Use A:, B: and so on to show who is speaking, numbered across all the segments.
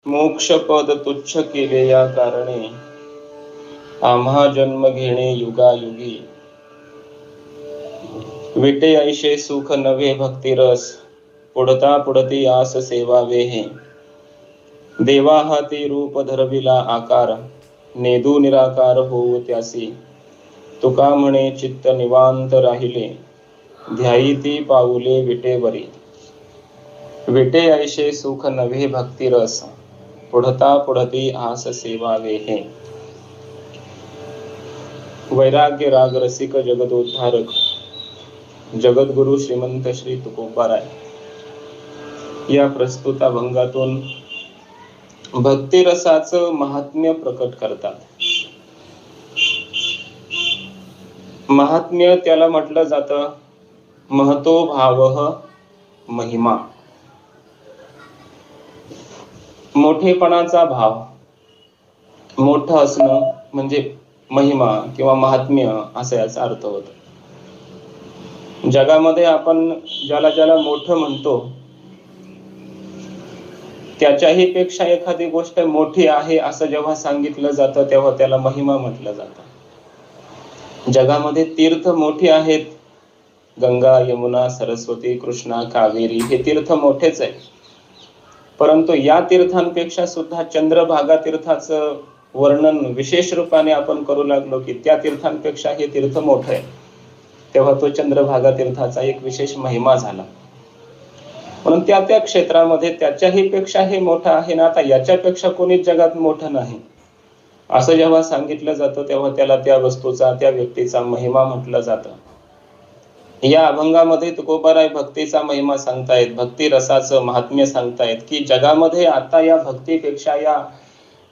A: मोक्षपद तुच्छ केले या कारणे आम्हा जन्म घेणे युगायुगी. विटे ऐशे सुख नव्हे भक्तिरस, पुढता पुढती आस सेवावे हे. देवा हाती रूप धरविला आकार, नेदू निराकार होऊ त्यासी. तुका म्हणे चित्त निवांत राहिले, ध्यायिती पाऊले विटेवरी. विटे ऐशे सुख नव्हे भक्तिरस, पुढता पुढती आस सेवावे हे. वैराग्य राग रसिक जगदोद्धारक जगद्गुरु श्रीमंत श्री तुकोबाराय या प्रस्तुत अभंगातून भक्तिरसाचं महात्म्य प्रकट करतात. महात्म्य त्याला म्हटलं जातं महतो भावः महिमा. मोठेपणाचा भाव, मोठं असणं म्हणजे महिमा किंवा महात्म्य असा याचा अर्थ होतो. जगामध्ये आपण ज्याला ज्याला मोठं म्हणतो त्याच्याही पेक्षा एखादी गोष्ट मोठी आहे असं जेव्हा सांगितलं जातं तेव्हा त्याला महिमा म्हटलं जातं. जगामध्ये तीर्थ मोठी आहेत, गंगा, यमुना, सरस्वती, कृष्णा, कावेरी हे तीर्थ मोठेच आहे. परंतु या तीर्थांपेक्षा सुद्धा चंद्रभागा तीर्थाचं वर्णन विशेष रूपाने आपण करू लागलो की त्या तीर्थांपेक्षा हे तीर्थ मोठं आहे, तेव्हा तो चंद्रभागा तीर्थाचा एक विशेष महिमा झाला. म्हणून त्या त्या क्षेत्रामध्ये त्याच्याही पेक्षा हे मोठं आहे ना, आता याच्यापेक्षा कोणीच जगात मोठं नाही असं जेव्हा सांगितलं जातं तेव्हा त्याला त्या वस्तूचा, त्या व्यक्तीचा महिमा म्हटलं जातं. या अभंगामध्ये तुकोबाराय भक्तीचा महिमा सांगतायत, भक्ती रसाचं महात्म्य सांगतायत की जगामध्ये आता या भक्तीपेक्षा, या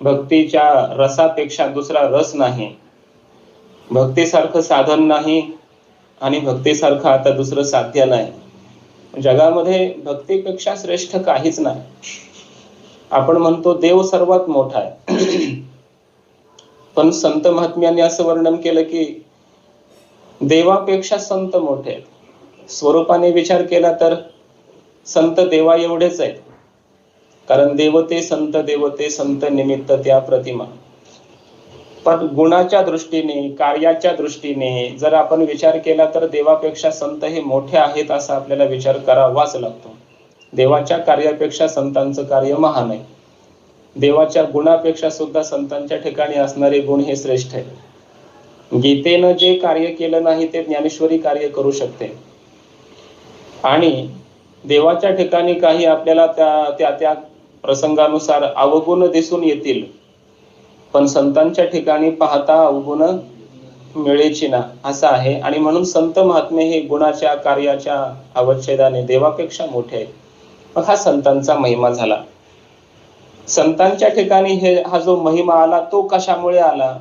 A: भक्तीच्या रसापेक्षा दुसरा रस नाही, भक्तीसारखं साधन नाही आणि भक्तीसारखं आता दुसरं साध्य नाही. जगामध्ये भक्तीपेक्षा श्रेष्ठ काहीच नाही. आपण म्हणतो देव सर्वात मोठा आहे, पण संत महात्म्याने असं वर्णन केलं की देवापेक्षा संत मोठे आहेत. स्वरूपाने विचार केला तर संत देवा एवढेच आहेत, कारण देवते संत निमित्त त्या प्रतिमा. पण गुणाच्या दृष्टीने, कार्याच्या दृष्टीने जर आपण विचार केला तर देवापेक्षा संत हे मोठे आहेत असा आपल्याला विचार करावाच लागतो. देवाच्या कार्यापेक्षा संतांचं कार्य महान आहे. देवाच्या गुणापेक्षा सुद्धा संतांच्या ठिकाणी असणारे गुण हे श्रेष्ठ आहे. गीतेनं जे कार्य केलं नाही ते ज्ञानेश्वरी कार्य करू शकते. आणि देवाच्या ठिकाणी काही आपल्याला त्या प्रसंगानुसार अवगुण दिसून येतील, पण संतांच्या ठिकाणी पाहता अवगुण मिळेची ना असं आहे. आणि म्हणून संत महात्मे हे गुणाच्या, कार्याच्या अवच्छेदाने देवापेक्षा मोठे आहेत. मग हा संतांचा महिमा झाला. संतांच्या ठिकाणी हा जो महिमा आला तो कशामुळे आला?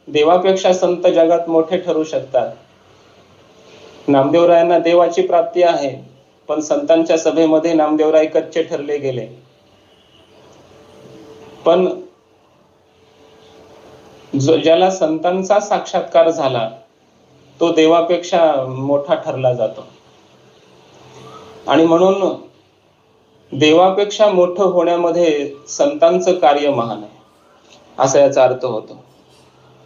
A: देवापेक्षा संत जगात मोठे ठरू शकतात. नामदेवरायांना देवाची प्राप्ती आहे, पण संतांच्या सभेमध्ये नामदेवराय कच्चे ठरले गेले. पण ज्याला संतांचा साक्षात्कार झाला तो देवापेक्षा मोठा ठरला जातो. आणि म्हणून देवापेक्षा मोठं होण्यामध्ये संतांचं कार्य महान आहे असा याचा अर्थ होतो.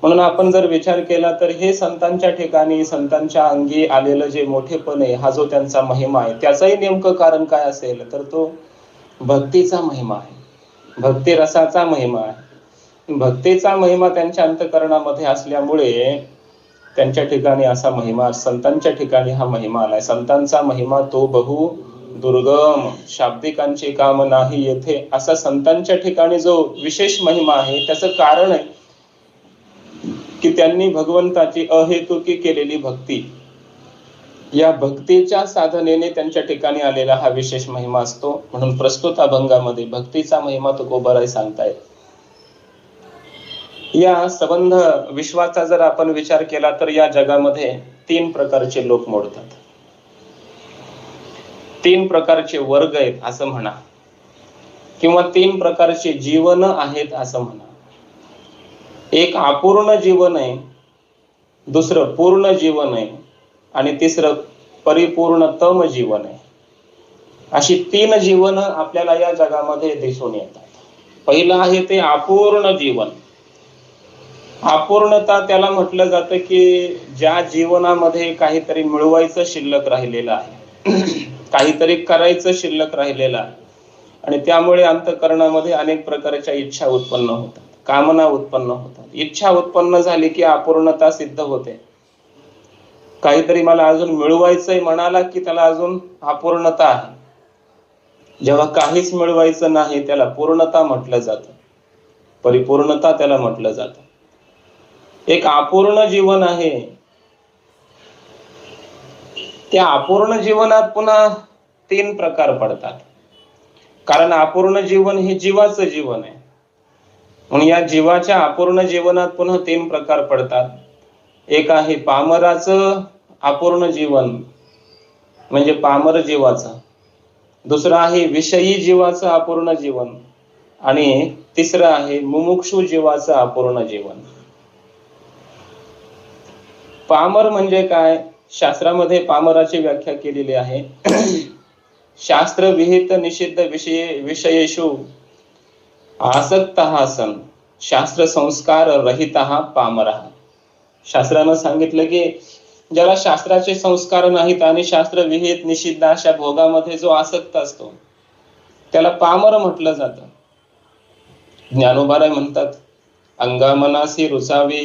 A: म्हणून आपण जर विचार केला तर हे संतांच्या ठिकाणी, संतांच्या अंगी आलेलं जे मोठेपण आहे, हा जो त्यांचा महिमा आहे, त्याचंही नेमकं कारण काय असेल तर तो भक्तीचा महिमा आहे, भक्ती रसाचा महिमा आहे. भक्तीचा महिमा त्यांच्या अंतःकरणामध्ये असल्यामुळे त्यांच्या ठिकाणी असा महिमा, संतांच्या ठिकाणी हा महिमा आलाय. संतांचा महिमा तो बहु दुर्गम, शाब्दिकांचे काम नाही येथे, असा संतांच्या ठिकाणी जो विशेष महिमा आहे त्याचं कारण आहे की त्यांनी भगवंताची अहेतुकी केलेली भक्ती, या भक्तीच्या साधनेने त्यांच्या ठिकाणी आलेला हा विशेष महिमा असतो. म्हणून प्रस्तुत अभंगामध्ये भक्तीचा महिमा तुकोबाराय सांगतायत. या संबंध विश्वाचा जर आपण विचार केला तर या जगामध्ये 3 प्रकारचे लोक मोडतात, 3 प्रकारचे वर्ग आहेत असं म्हणा, किंवा 3 प्रकारचे जीवन आहेत असं म्हणा. एक अपूर्ण जीवन आहे, दुसरं पूर्ण जीवन आहे आणि तिसरं परिपूर्णतम जीवन आहे. अशी 3 जीवन आपल्याला या जगामध्ये दिसून येतात. पहिलं आहे ते अपूर्ण जीवन. अपूर्णता त्याला म्हटलं जातं की ज्या जीवनामध्ये काहीतरी मिळवायचं शिल्लक राहिलेलं आहे, काहीतरी करायचं शिल्लक राहिलेलं आहे, आणि त्यामुळे अंतःकरणामध्ये अनेक प्रकारच्या इच्छा उत्पन्न होतात, कामना उत्पन्न होतात. इच्छा उत्पन्न झाली की अपूर्णता सिद्ध होते. काहीतरी मला अजून मिळवायचंय म्हणाला की त्याला अजून अपूर्णता आहे. जेव्हा काहीच मिळवायचं नाही त्याला पूर्णता म्हटलं जातं, परिपूर्णता त्याला म्हटलं जातं. एक अपूर्ण जीवन आहे. त्या अपूर्ण जीवनात पुन्हा 3 प्रकार पडतात, कारण अपूर्ण जीवन हे जीवाचं जीवन आहे. म्हणून या जीवाच्या अपूर्ण जीवनात पुन्हा 3 प्रकार पडतात. एक आहे पामराचं अपूर्ण जीवन, म्हणजे पामर जीवाचं. दुसरं आहे विषयी जीवाचं अपूर्ण जीवन, आणि तिसरं आहे मुमुक्षु जीवाचं अपूर्ण जीवन. पामर म्हणजे काय? शास्त्रामध्ये पामराची व्याख्या केलेली आहे. शास्त्र विहित निषिद्ध विषयेषु आसक्तः सन शास्त्र संस्कार रहितः पामरः. शास्त्रानं सांगितलं की ज्याला शास्त्राचे संस्कार नाहीत आणि शास्त्र विहित निषिद्ध अशा भोगामध्ये जो आसक्त असतो त्याला पामर म्हटलं जातं. ज्ञानोबाराय म्हणतात, अंगामनासी रुचावे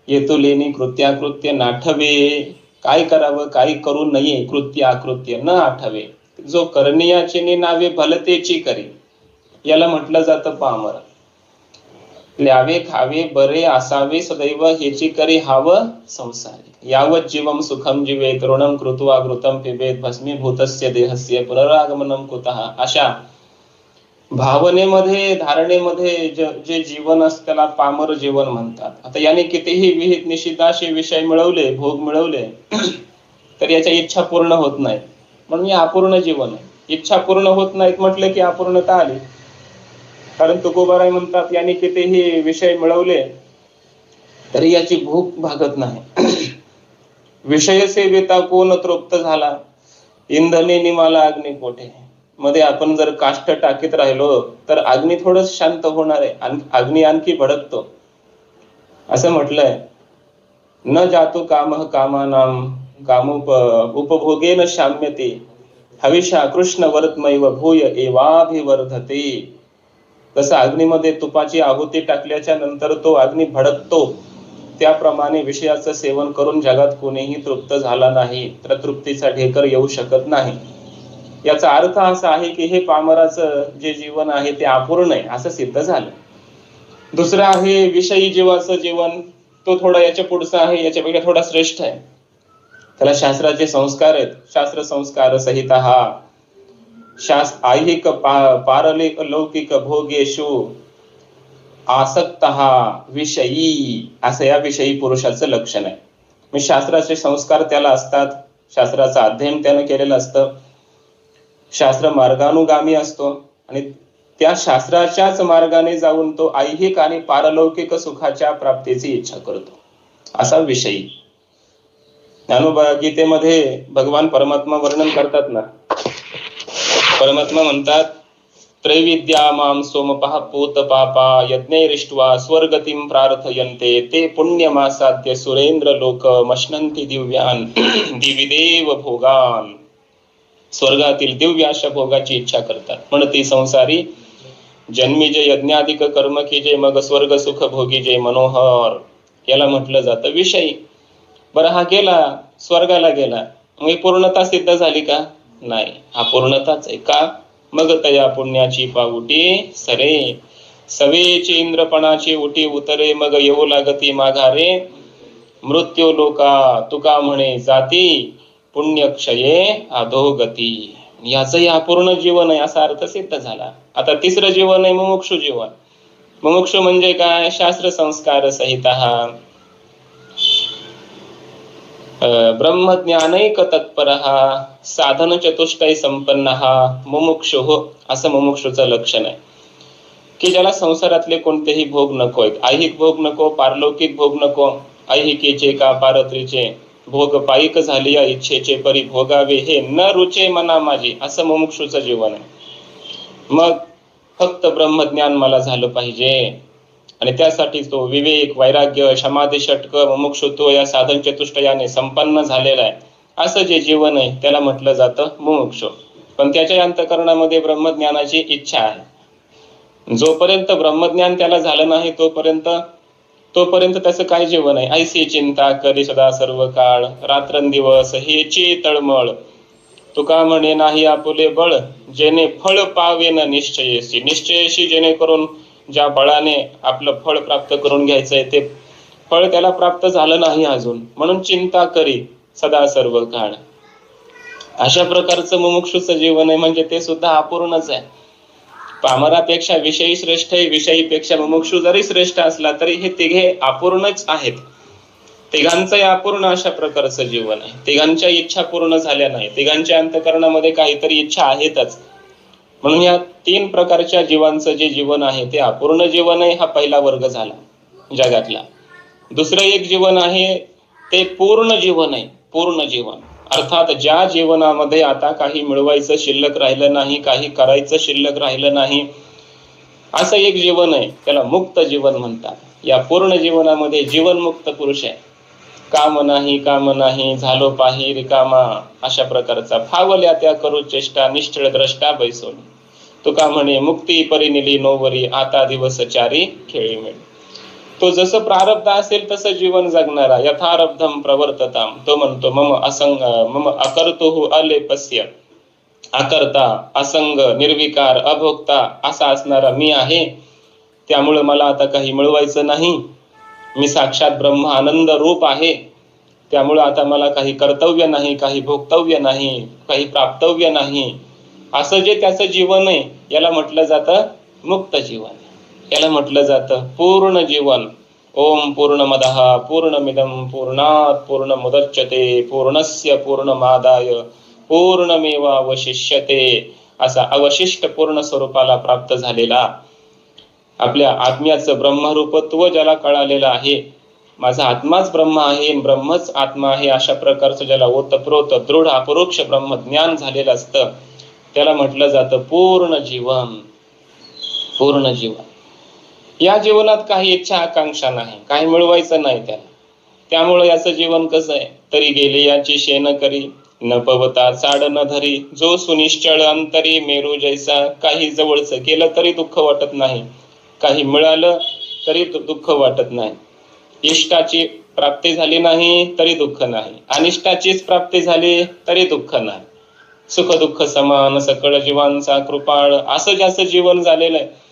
A: येतुलेनी कृत्याकृत्य नाठवे. काय करावं काय करू नये कृत्य अकृत्य न आठवे. जो करणीयाचे नावे भलतेची करी, याला म्हटलं जातं पामर. ल्यावे खावे बरे असावे सदैव हेची करी हावं संसारी. यावत जीवम सुखम जीवेत ऋणम कृत्वा घृतम पिबेत भस्मीभूतस्य देहस्य पुनरागमनम कुतः. अशा भावनेमध्ये धारणेमध्ये जे जीवन असतं त्याला पामर जीवन म्हणतात. आता याने कितीही विहित निषिद्ध असे विषय मिळवले, भोग मिळवले, तर याच्या इच्छा पूर्ण होत नाही, म्हणून हे अपूर्ण जीवन आहे. इच्छा पूर्ण होत नाहीत म्हटलं की अपूर्णता आली. कारण तुकोबाराय म्हणतात, याने कितीही विषय मिळवले तरी याची भूक भागत नाही. विषय सेविता कोण तृप्त झाला, इंधने निमाला अग्नी कोठे. मध्ये आपण जर काष्ट टाकीत राहिलो तर अग्नी थोडं शांत होणार आहे, अग्नी आणखी भडकतो. असं म्हटलंय, न जातो कामः कामानाम कामोप उपभोगेन शाम्यते हविषा कृष्ण वर्तमैव भूय एवाभिवर्धते. जसं अग्नीमध्ये तुपाची आहुती टाकल्याच्या नंतर तो अग्नी भडकतो, त्याप्रमाणे विषयाचं सेवन करून जगात कोणीही तृप्त झाला नाही तर तृप्तीचा ढेकर येऊ शकत नाही. याचा अर्थ असा आहे की हे पामराचं जे जीवन आहे ते अपूर्ण आहे असं सिद्ध झालं. दुसरं आहे विषयी जीवाचं जीवन. तो थोडा याच्या पुढचा आहे, याच्यापेक्षा थोडा श्रेष्ठ आहे. त्याला शास्त्राचे संस्कार आहेत. शास्त्र संस्कार सहित हा ऐहिक पारलिक लौकिक भोगेषु आसक्तः विषयी, असं या विषयी पुरुषाचं लक्षण आहे. मी शास्त्राचे संस्कार त्याला असतात, शास्त्राचं अध्ययन त्यानं केलेलं असतं, शास्त्र मार्गानुगामी असतो, आणि त्या शास्त्राच्याच मार्गाने जाऊन तो ऐहिक आणि पारलौकिक सुखाच्या प्राप्तीची इच्छा करतो, असा विषयी. ज्ञानोबा गीतेमध्ये भगवान परमात्मा वर्णन करतात ना, परमात्मा म्हणतात, त्रैविद्या माम सोमपः पूत पापा यज्ञैरिष्ट्वा स्वर्गतिं प्रार्थयन्ते ते पुण्यमासाद्य सुरेंद्र लोक मश्नन्ति दिव्यान दिविदेव भोगान. स्वर्गातील दिव्य अशा भोगाची इच्छा करतात. म्हणते संसारी जन्मी जे यज्ञाधिक कर्म की जे मग स्वर्ग सुख भोगी जे मनोहर. याला म्हटलं जातं विषयी. बरं, हा गेला स्वर्गाला गेला, मग पूर्णता सिद्ध झाली का? नाही, हा पूर्णताच आहे. का? मग तया पुण्याची पाऊटी सरे सवेची इंद्रपणाची उटी उतरे मग येऊ लागती माघारे मृत्यू लोका तुका म्हणे जाती पुण्यक्षये अधोगती. याचंही अपूर्ण जीवन आहे असा अर्थ सिद्ध झाला. आता तिसरं जीवन आहे मुमुक्षु जीवन. मुमुक्षु म्हणजे काय? शास्त्र संस्कार सहित ब्रह्मज्ञानैक तत्पर साधन चतुष्टय संपन्न मुमुक्षु, असं मुमुक्षुचं लक्षण आहे. की ज्याला संसारातले कोणतेही भोग नको आहेत. ऐहिक भोग नको, पारलौकिक भोग नको. ऐहिकेचे का पारत्रीचे भोग पायिक झाले या इच्छेचे परी भोगावे हे न रुचे मना माझी, असं मुमुक्षुचं जीवन आहे. मग फक्त ब्रह्मज्ञान मला झालं पाहिजे. आणि त्यासाठी तो विवेक, वैराग्य, समाधी षटक, मुमुक्षुत्व या साधन चतुष्टयाने संपन्न झालेला आहे असं जे जीवन आहे त्याला म्हटलं जातं मुमुक्षु. पण त्याच्या अंतःकरणामध्ये ब्रह्मज्ञानाची इच्छा आहे. जोपर्यंत ब्रह्मज्ञान त्याला झालं नाही तोपर्यंत त्याचं काय जीवन आहे? ऐसी चिंता करी सदा सर्व काळ, रात्रंदिवस हेची तळमळ. तुका म्हणे नाही आपुले बळ, जेणे फळ पावेन निश्चयेशी. निश्चयेशी जेणेकरून ज्या बळाने आपलं फळ प्राप्त करून घ्यायचंय ते फळ त्याला प्राप्त झालं नाही अजून, म्हणून चिंता करी सदा सर्व काळ. अशा प्रकारचं मुमुक्षुचं जीवन आहे, म्हणजे ते सुद्धा अपूर्णच आहे. पामरापेक्षा विषयी श्रेष्ठ आहे, विषयीपेक्षा मुमुक्षु जरी श्रेष्ठ असला तरी हे तिघे अपूर्णच आहेत. तिघांचंही अपूर्ण अशा प्रकारचं जीवन आहे. तिघांच्या इच्छा पूर्ण झाल्या नाही, तिघांच्या अंतःकरणामध्ये काहीतरी इच्छा आहेतच. म्हणून या 3 प्रकारच्या जीवांचं जे जीवन आहे ते अपूर्ण जीवन आहे. हा पहिला वर्ग झाला जगातला. दुसरं एक जीवन आहे ते पूर्ण जीवन आहे. पूर्ण जीवन अर्थात ज्या जीवनामध्ये आता काही मिळवायचं शिल्लक राहिलं नाही, काही करायचं शिल्लक राहिलं नाही, असं एक जीवन आहे, त्याला मुक्त जीवन म्हणतात. या पूर्ण जीवनामध्ये जीवनमुक्त पुरुष आहे. काम नाही झालो पाही रिकामा, अशा प्रकारचा फावल्या त्या करू चेष्टा, निश्चळ द्रष्टा बैसोनी. तुका म्हणे मुक्ती परिनिली नोवरी, आता दिवस चारी खेळी मिळ. तो जसं प्रारब्ध असेल तसं जीवन जगणारा, यथारब्धम प्रवर्तताम. तो म्हणतो मम अकर्तुः अलेपस्य, अकर्ता, असंग, निर्विकार, अभोक्ता असा असणारा मी आहे. त्यामुळे मला आता काही मिळवायचं नाही. मी साक्षात ब्रह्म आनंद रूप आहे. त्यामुळे आता मला काही कर्तव्य नाही, काही भोक्तव्य नाही, काही प्राप्तव्य नाही. असं जे त्याचं जीवन आहे याला म्हटलं जातं मुक्त जीवन. याला म्हटलं जातं पूर्ण जीवन. ओम पूर्णमदः पूर्णमिदं पूर्णात् पूर्णमुदच्यते पूर्णस्य पूर्णमादाय पूर्णमेवावशिष्यते, असा अवशिष्ट पूर्ण स्वरूपाला प्राप्त झालेला, आपल्या आत्म्याचं ब्रह्मरूपत्व ज्याला कळालेलं आहे, माझा आत्माच ब्रह्म आहे, ब्रह्मच आत्मा आहे, अशा प्रकारचं ज्याला ओतप्रोत दृढ अपरोक्ष ब्रह्मज्ञान झालेलं असतं त्याला म्हटलं जातं पूर्ण जीवन. पूर्ण जीवन. या जीवनात काही इच्छा आकांक्षा नाही, काही मिळवायचं नाही त्याला. त्यामुळे याचं जीवन कसं आहे? तरी गेले याची शेण करी, न पवता चाड न धरी, जो सुनिश्चळ अंतरी मेरू जैसा. काही जवळचं केलं तरी दुःख वाटत नाही, काही मिळालं तरी दुःख वाटत नाही. इष्टाची प्राप्ती झाली नाही तरी दुःख नाही, अनिष्टाचीच प्राप्ती झाली तरी दुःख नाही. सुख दुःख समान सकळ जीवांचा कृपाळ, असं ज्याचं जीवन झालेलं आहे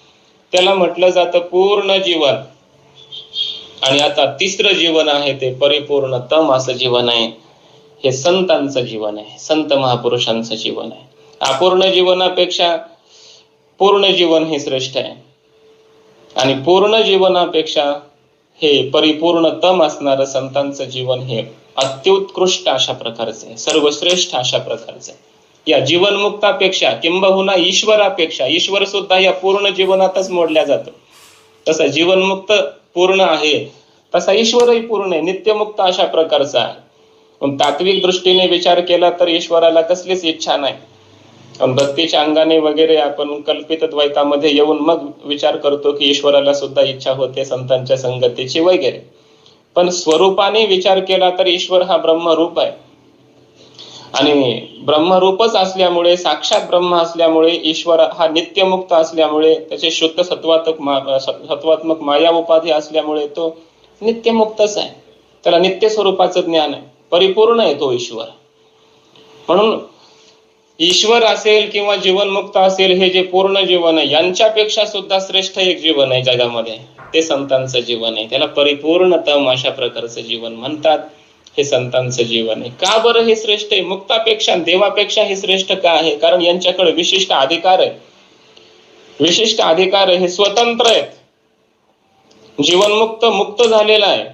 A: त्याला म्हटलं जातं पूर्ण जीवन. आणि आता तिसरं जीवन आहे ते परिपूर्णतम असं जीवन आहे. हे संतांचं जीवन आहे, संत महापुरुषांचं जीवन आहे. अपूर्ण जीवनापेक्षा पूर्ण जीवन हे श्रेष्ठ आहे. आणि पूर्ण जीवनापेक्षा हे परिपूर्णतम असणारं संतांचं जीवन हे अत्युत्कृष्ट अशा प्रकारचं आहे, सर्वश्रेष्ठ अशा प्रकारचं आहे. या जीवनमुक्तापेक्षा किंबहुना ईश्वरापेक्षा, ईश्वर सुद्धा या पूर्ण जीवनातच मोडल्या जातो. तसा जीवनमुक्त पूर्ण आहे तसा ईश्वरही पूर्ण आहे, नित्यमुक्त अशा प्रकारचा आहे. पण तात्विक दृष्टीने विचार केला तर ईश्वराला कसलीच इच्छा नाही. पण भक्तीच्या अंगाने वगैरे आपण कल्पित द्वैतामध्ये येऊन मग विचार करतो की ईश्वराला सुद्धा इच्छा होते संतांच्या संगतीची वगैरे. पण स्वरूपाने विचार केला तर ईश्वर हा ब्रह्मरूप आहे. आणि ब्रह्मरूपच असल्यामुळे, साक्षात ब्रह्म असल्यामुळे, ईश्वर हा नित्यमुक्त असल्यामुळे, त्याचे शुद्ध सत्वात्मक माया उपाधी असल्यामुळे तो नित्यमुक्तच आहे. त्याला नित्य स्वरूपाचं ज्ञान आहे, परिपूर्ण आहे तो ईश्वर. म्हणून ईश्वर असेल किंवा जीवनमुक्त असेल, हे जे पूर्ण जीवन आहे यांच्यापेक्षा सुद्धा श्रेष्ठ एक जीवन आहे जगामध्ये, ते संतांचं जीवन आहे. त्याला परिपूर्णतम अशा प्रकारचं जीवन म्हणतात. हे संतांचं जीवन आहे. का बरं हे श्रेष्ठ आहे? मुक्तापेक्षा, देवापेक्षा हे श्रेष्ठ का आहे? कारण यांच्याकडे विशिष्ट अधिकार आहे. विशिष्ट अधिकार आहे, हे स्वतंत्र आहेत. जीवनमुक्त मुक्त झालेला आहे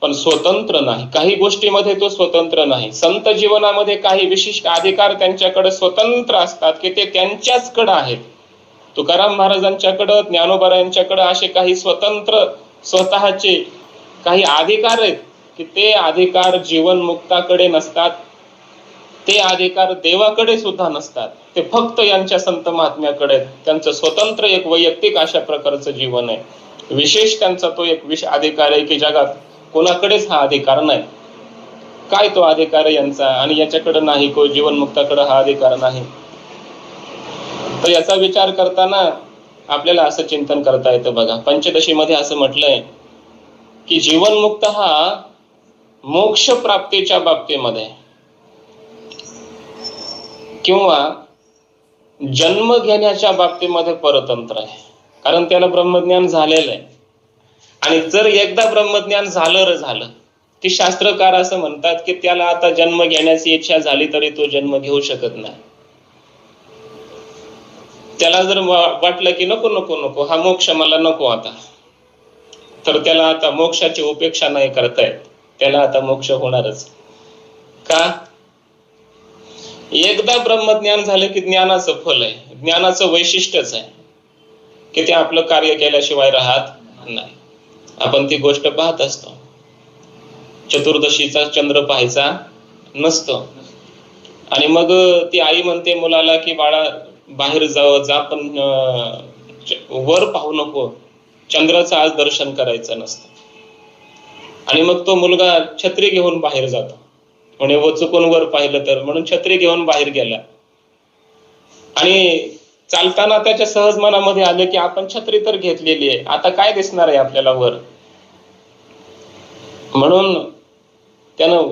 A: पण स्वतंत्र नाही, काही गोष्टीमध्ये तो स्वतंत्र नाही. संत जीवनामध्ये काही विशिष्ट अधिकार त्यांच्याकडे स्वतंत्र असतात की ते त्यांच्याचकडे आहेत. तुकाराम महाराजांच्याकडे, ज्ञानोबा यांच्याकडे असे काही स्वतंत्र स्वतःचे काही अधिकार आहेत की ते अधिकार जीवनमुक्ताकडे नसतात, ते अधिकार देवाकडे सुद्धा नसतात. ते फक्त यांच्या संत महात्म्याकडे, त्यांचं स्वतंत्र एक वैयक्तिक अशा प्रकारचं जीवन आहे. विशेष त्यांचा तो एक अधिकार आहे की जगात कोणाकडेच हा अधिकार नाही. काय तो अधिकार आहे यांचा, आणि याच्याकडे नाही, को जीवनमुक्ताकडे हा अधिकार नाही. तर याचा विचार करताना आपल्याला असं चिंतन करता येतं बघा. पंचदशी मध्ये असं म्हटलंय की जीवनमुक्त हा मोक्ष प्राप्तीच्या बाबतीमध्ये किंवा जन्म घेण्याच्या बाबतीमध्ये परतंत्र आहे. कारण त्याला ब्रह्मज्ञान झालेलं आहे. आणि जर एकदा ब्रह्मज्ञान झालं की शास्त्रकार असं म्हणतात की त्याला आता जन्म घेण्याची इच्छा झाली तरी तो जन्म घेऊ शकत नाही. त्याला जर वाटलं की नको नको नको हा मोक्ष मला नको आता, तर त्याला आता मोक्षाची उपेक्षा नाही करता येत. त्याला आता मोक्ष होणारच. का? एकदा ब्रह्मज्ञान झालं की ज्ञानाचं फल आहे, ज्ञानाचं वैशिष्ट्यच आहे की ते आपलं कार्य केल्याशिवाय राहत नाही. आपण ती गोष्ट पाहत असतो. चतुर्दशीचा चंद्र पाहायचा नसतो आणि मग ती आई म्हणते मुलाला की बाळा बाहेर जा पण वर पाहू नको, चंद्राचं आज दर्शन करायचं नसतं. आणि मग तो मुलगा छत्री घेऊन बाहेर जातो. म्हणे व चुकून वर पाहिलं तर, म्हणून छत्री घेऊन बाहेर गेला. आणि चालताना त्याच्या सहज मनामध्ये आलं की आपण छत्री तर घेतलेली आहे, आता काय दिसणार आहे आपल्याला वर. म्हणून त्यानं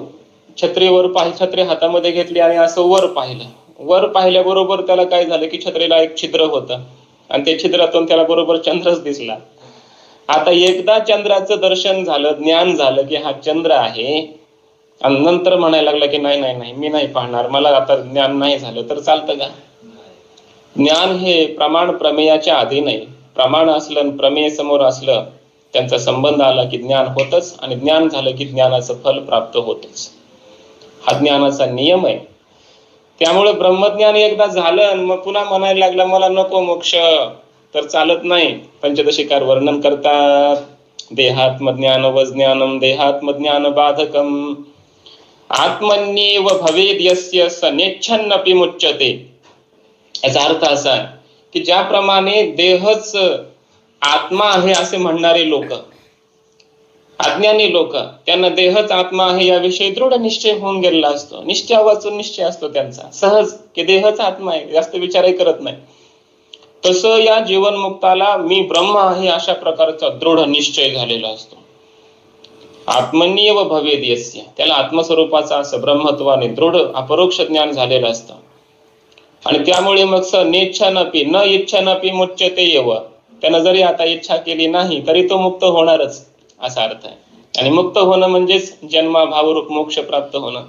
A: छत्री हातामध्ये घेतली आणि असं वर पाहिलं. वर पाहिल्याबरोबर त्याला काय झालं की छत्रीला एक छिद्र होतं आणि त्या छिद्रातून त्याला बरोबर चंद्रच दिसला. आता एकदा चंद्राचं दर्शन झालं, ज्ञान झालं की हा चंद्र आहे, आणि नंतर म्हणायला लागला की नाही नाही नाही मी नाही पाहणार, मला आता ज्ञान नाही झालं, तर चालतं का? ज्ञान हे प्रमाण प्रमेयाच्या आधी नाही. प्रमाण असलं आणि प्रमेय समोर असलं, त्यांचा संबंध आला की ज्ञान होतच, आणि ज्ञान झालं की ज्ञानाचं फल प्राप्त होतच. हा ज्ञानाचा नियम आहे. त्यामुळे ब्रह्मज्ञान एकदा झालं आणि मग पुन्हा म्हणायला लागला मला नको मोक्ष, तर चालत नाही. पंचदशीकार वर्णन करतात, देहात्मज्ञान व ज्ञानम देहात्मज्ञान बाधकम आत्मन्येव भवेद यस्य स नेच्छन्नपि मुच्यते. याचा अर्थ असा की ज्याप्रमाणे देहच आत्मा आहे असे म्हणणारे लोक, अज्ञानी लोक, त्यांना देहच आत्मा आहे याविषयी दृढ निश्चय होऊन गेलेला असतो. निश्चय वाचून निश्चय असतो त्यांचा सहज की देहच आत्मा आहे, जास्त विचारही करत नाही. तसं या जीवनमुक्ताला मी ब्रह्म आहे अशा प्रकारचा दृढ निश्चय झालेला असतो. आत्मन्येव भवेद यस्य, त्याला आत्मस्वरूपाचा असं ब्रह्मत्वाने दृढ अपरोक्ष ज्ञान झालेलं असतं. आणि त्यामुळे मग स नेच्छानपि न इच्छानपि मुच्यते एव, त्यानं जरी आता इच्छा केली नाही तरी तो मुक्त होणारच असा अर्थ आहे. आणि मुक्त होणं म्हणजेच जन्माभावरूप मोक्ष प्राप्त होणं,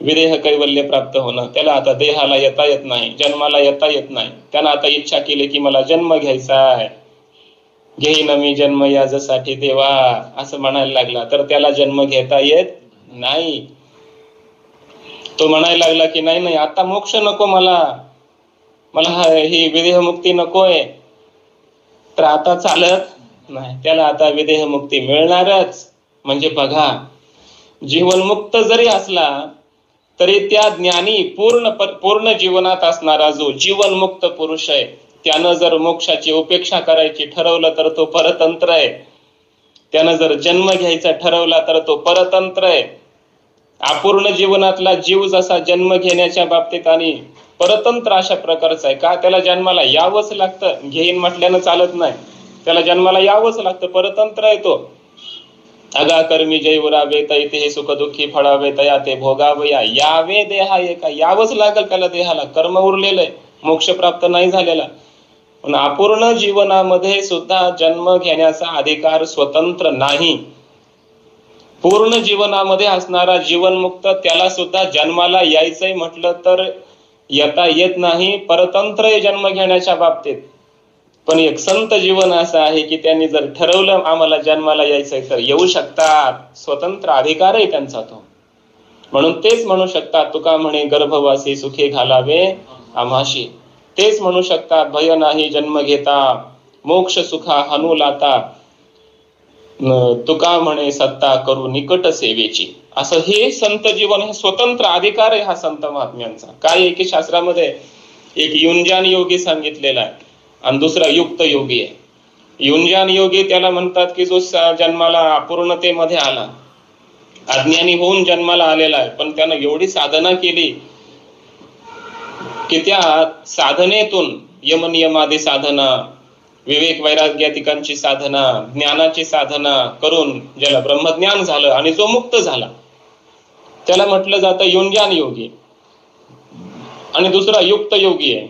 A: विदेह कैवल्य प्राप्त होणं. त्याला आता देहाला येता येत नाही, जन्माला येता येत नाही. त्यानं आता इच्छा केली की मला जन्म घ्यायचा आहे, घेईन मी जन्म याच्यासाठी देवा असं म्हणायला लागला, तर त्याला जन्म घेता येत नाही. तो म्हणायला लागला की नाही नाही आता मोक्ष नको मला ही विदेह मुक्ती नकोय, तर आता चालत नाही. त्याला आता विदेह मुक्ती मिळणारच. म्हणजे बघा, जीवनमुक्त जरी असला तरी त्या ज्ञानी पूर्ण जीवनात असणारा जो जीवनमुक्त पुरुष आहे, त्यानं जर मोक्षाची उपेक्षा करायची ठरवलं तर तो परतंत्र आहे. त्यानं जर जन्म घ्यायचा ठरवला तर तो परतंत्र आहे. अपूर्ण जीवनातला जीव जसा जन्म घेण्याच्या बाबतीत आणि परतंत्र अशा प्रकारचा आहे. का? त्याला जन्माला यावंच लागतं. घेईन म्हटल्यानं चालत नाही, त्याला जन्माला यावंच लागतं. परतंत्र आहे तो. अगा कर्मी जैवरावे तैते हे सुख दुःखी फळावे तया ते भोगावया यावे देहा एका, यावंच लागल त्याला देहाला. कर्म उरलेलं आहे, मोक्ष प्राप्त नाही झालेला. पण अपूर्ण जीवनामध्ये सुद्धा जन्म घेण्याचा अधिकार स्वतंत्र नाही. पूर्ण जीवनामध्ये असणारा जीवनमुक्त त्याला सुद्धा जन्माला यायचंय म्हटलं तर येता येत नाही, परतंत्र आहे जन्म घेण्याच्या बाबतीत. पण एक संत जीवन असं आहे की त्यांनी जर ठरवलं आम्हाला जन्माला यायचंय तर येऊ शकतात. स्वतंत्र अधिकार आहे त्यांचा तो. म्हणून तेच म्हणू शकतात, तुका म्हणे गर्भवासी सुखी घालावे आम्हाशी. तेच म्हणू शकतात, भय नाही जन्म घेता मोक्ष सुखा हनु लाता, तुका म्हणे सत्ता करू निकट सेवेची. असं हे संत जीवन, हे स्वतंत्र अधिकार आहे हा संत महात्म्यांचा. काय आहे की शास्त्रामध्ये एक युंजान योगी सांगितलेला आहे आणि दुसरा युक्त योगी आहे. युंजान योगी त्याला म्हणतात की जो जन्माला अपूर्णतेमध्ये आला, अज्ञानी होऊन जन्माला आलेला आहे, पण त्यानं एवढी साधना केली की त्या साधनेतून यमनियमादी साधना, विवेक वैराग्यातिकांची साधना, ज्ञानाची साधना करून ज्याला ब्रह्मज्ञान झालं आणि जो मुक्त झाला त्याला म्हटलं जातं युंजान योगी. आणि दुसरा युक्त योगी आहे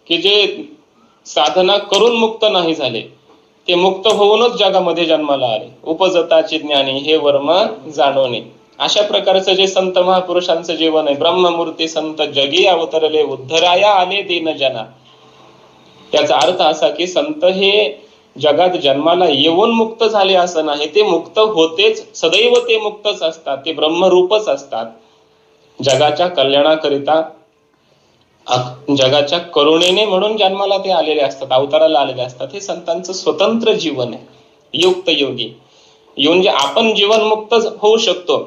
A: की जे साधना करून मुक्त नाही झाले, ते मुक्त होऊनच जगामध्ये जन्माला आले. उपजताची ज्ञानी हे वर्म जाणवणे. अशा प्रकारचं जे संत महापुरुषांचं जीवन आहे. ब्रह्ममूर्ती संत जगी अवतरले, उद्धराया आले दीन जना. त्याचा अर्थ असा की संत हे जगात जन्माला येऊन मुक्त झाले असं नाही, ते मुक्त होतेच, सदैव ते मुक्तच असतात, ते ब्रह्मरूपच असतात. जगाच्या कल्याणाकरिता, जगाच्या करुणेने म्हणून जन्माला ते आलेले असतात, अवताराला आलेले असतात. हे संतांचं स्वतंत्र जीवन आहे. युक्त योगी म्हणजे आपण जीवनमुक्त होऊ शकतो,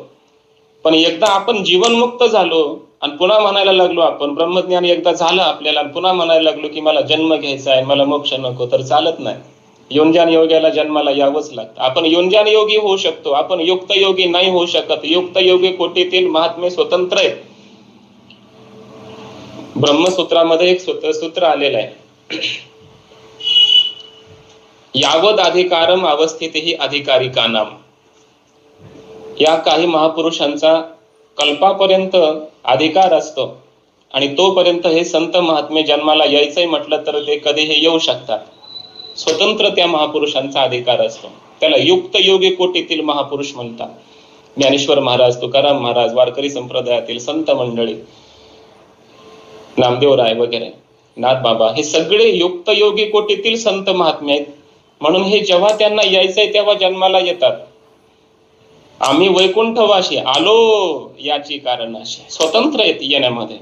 A: पण एकदा आपण जीवनमुक्त झालो आणि पुन्हा म्हणायला लागलो, आपण ब्रह्मज्ञान एकदा झालं आपल्याला, पुन्हा म्हणायला लागलो की मला जन्म घ्यायचा आहे, मला मोक्ष नको, तर चालत नाही. युंजान योग्याला जन्माला यावंच लागतं. आपण युंजान योगी होऊ शकतो, आपण युक्त योगी नाही होऊ शकत. युक्त योगी कोटीतील महात्मे स्वतंत्र आहेत. ब्रह्मसूत्रामध्ये एक सूत्र आलेलं आहे, यावद अधिकारम अवस्थितिहि अधिकारिकानाम. या काही महापुरुषांचा कल्पापर्यंत अधिकार असतो आणि तोपर्यंत हे संत महात्मे जन्माला यायचंय म्हटलं तर ते कधीही येऊ शकतात. स्वतंत्र त्या महापुरुषांचा अधिकार असतो. त्याला युक्त योगी कोटीतील महापुरुष म्हणतात. ज्ञानेश्वर महाराज, तुकाराम महाराज, वारकरी संप्रदायातील संत मंडळी, नामदेवराय वगैरे, नाथबाबा, हे सगळे युक्त योगी कोटीतील संत महात्मे आहेत. म्हणून हे जेव्हा त्यांना यायचंय तेव्हा जन्माला येतात. आम्ही वैकुंठवासी आलो याची कारण अशी स्वतंत्र आहेत येण्यामध्ये,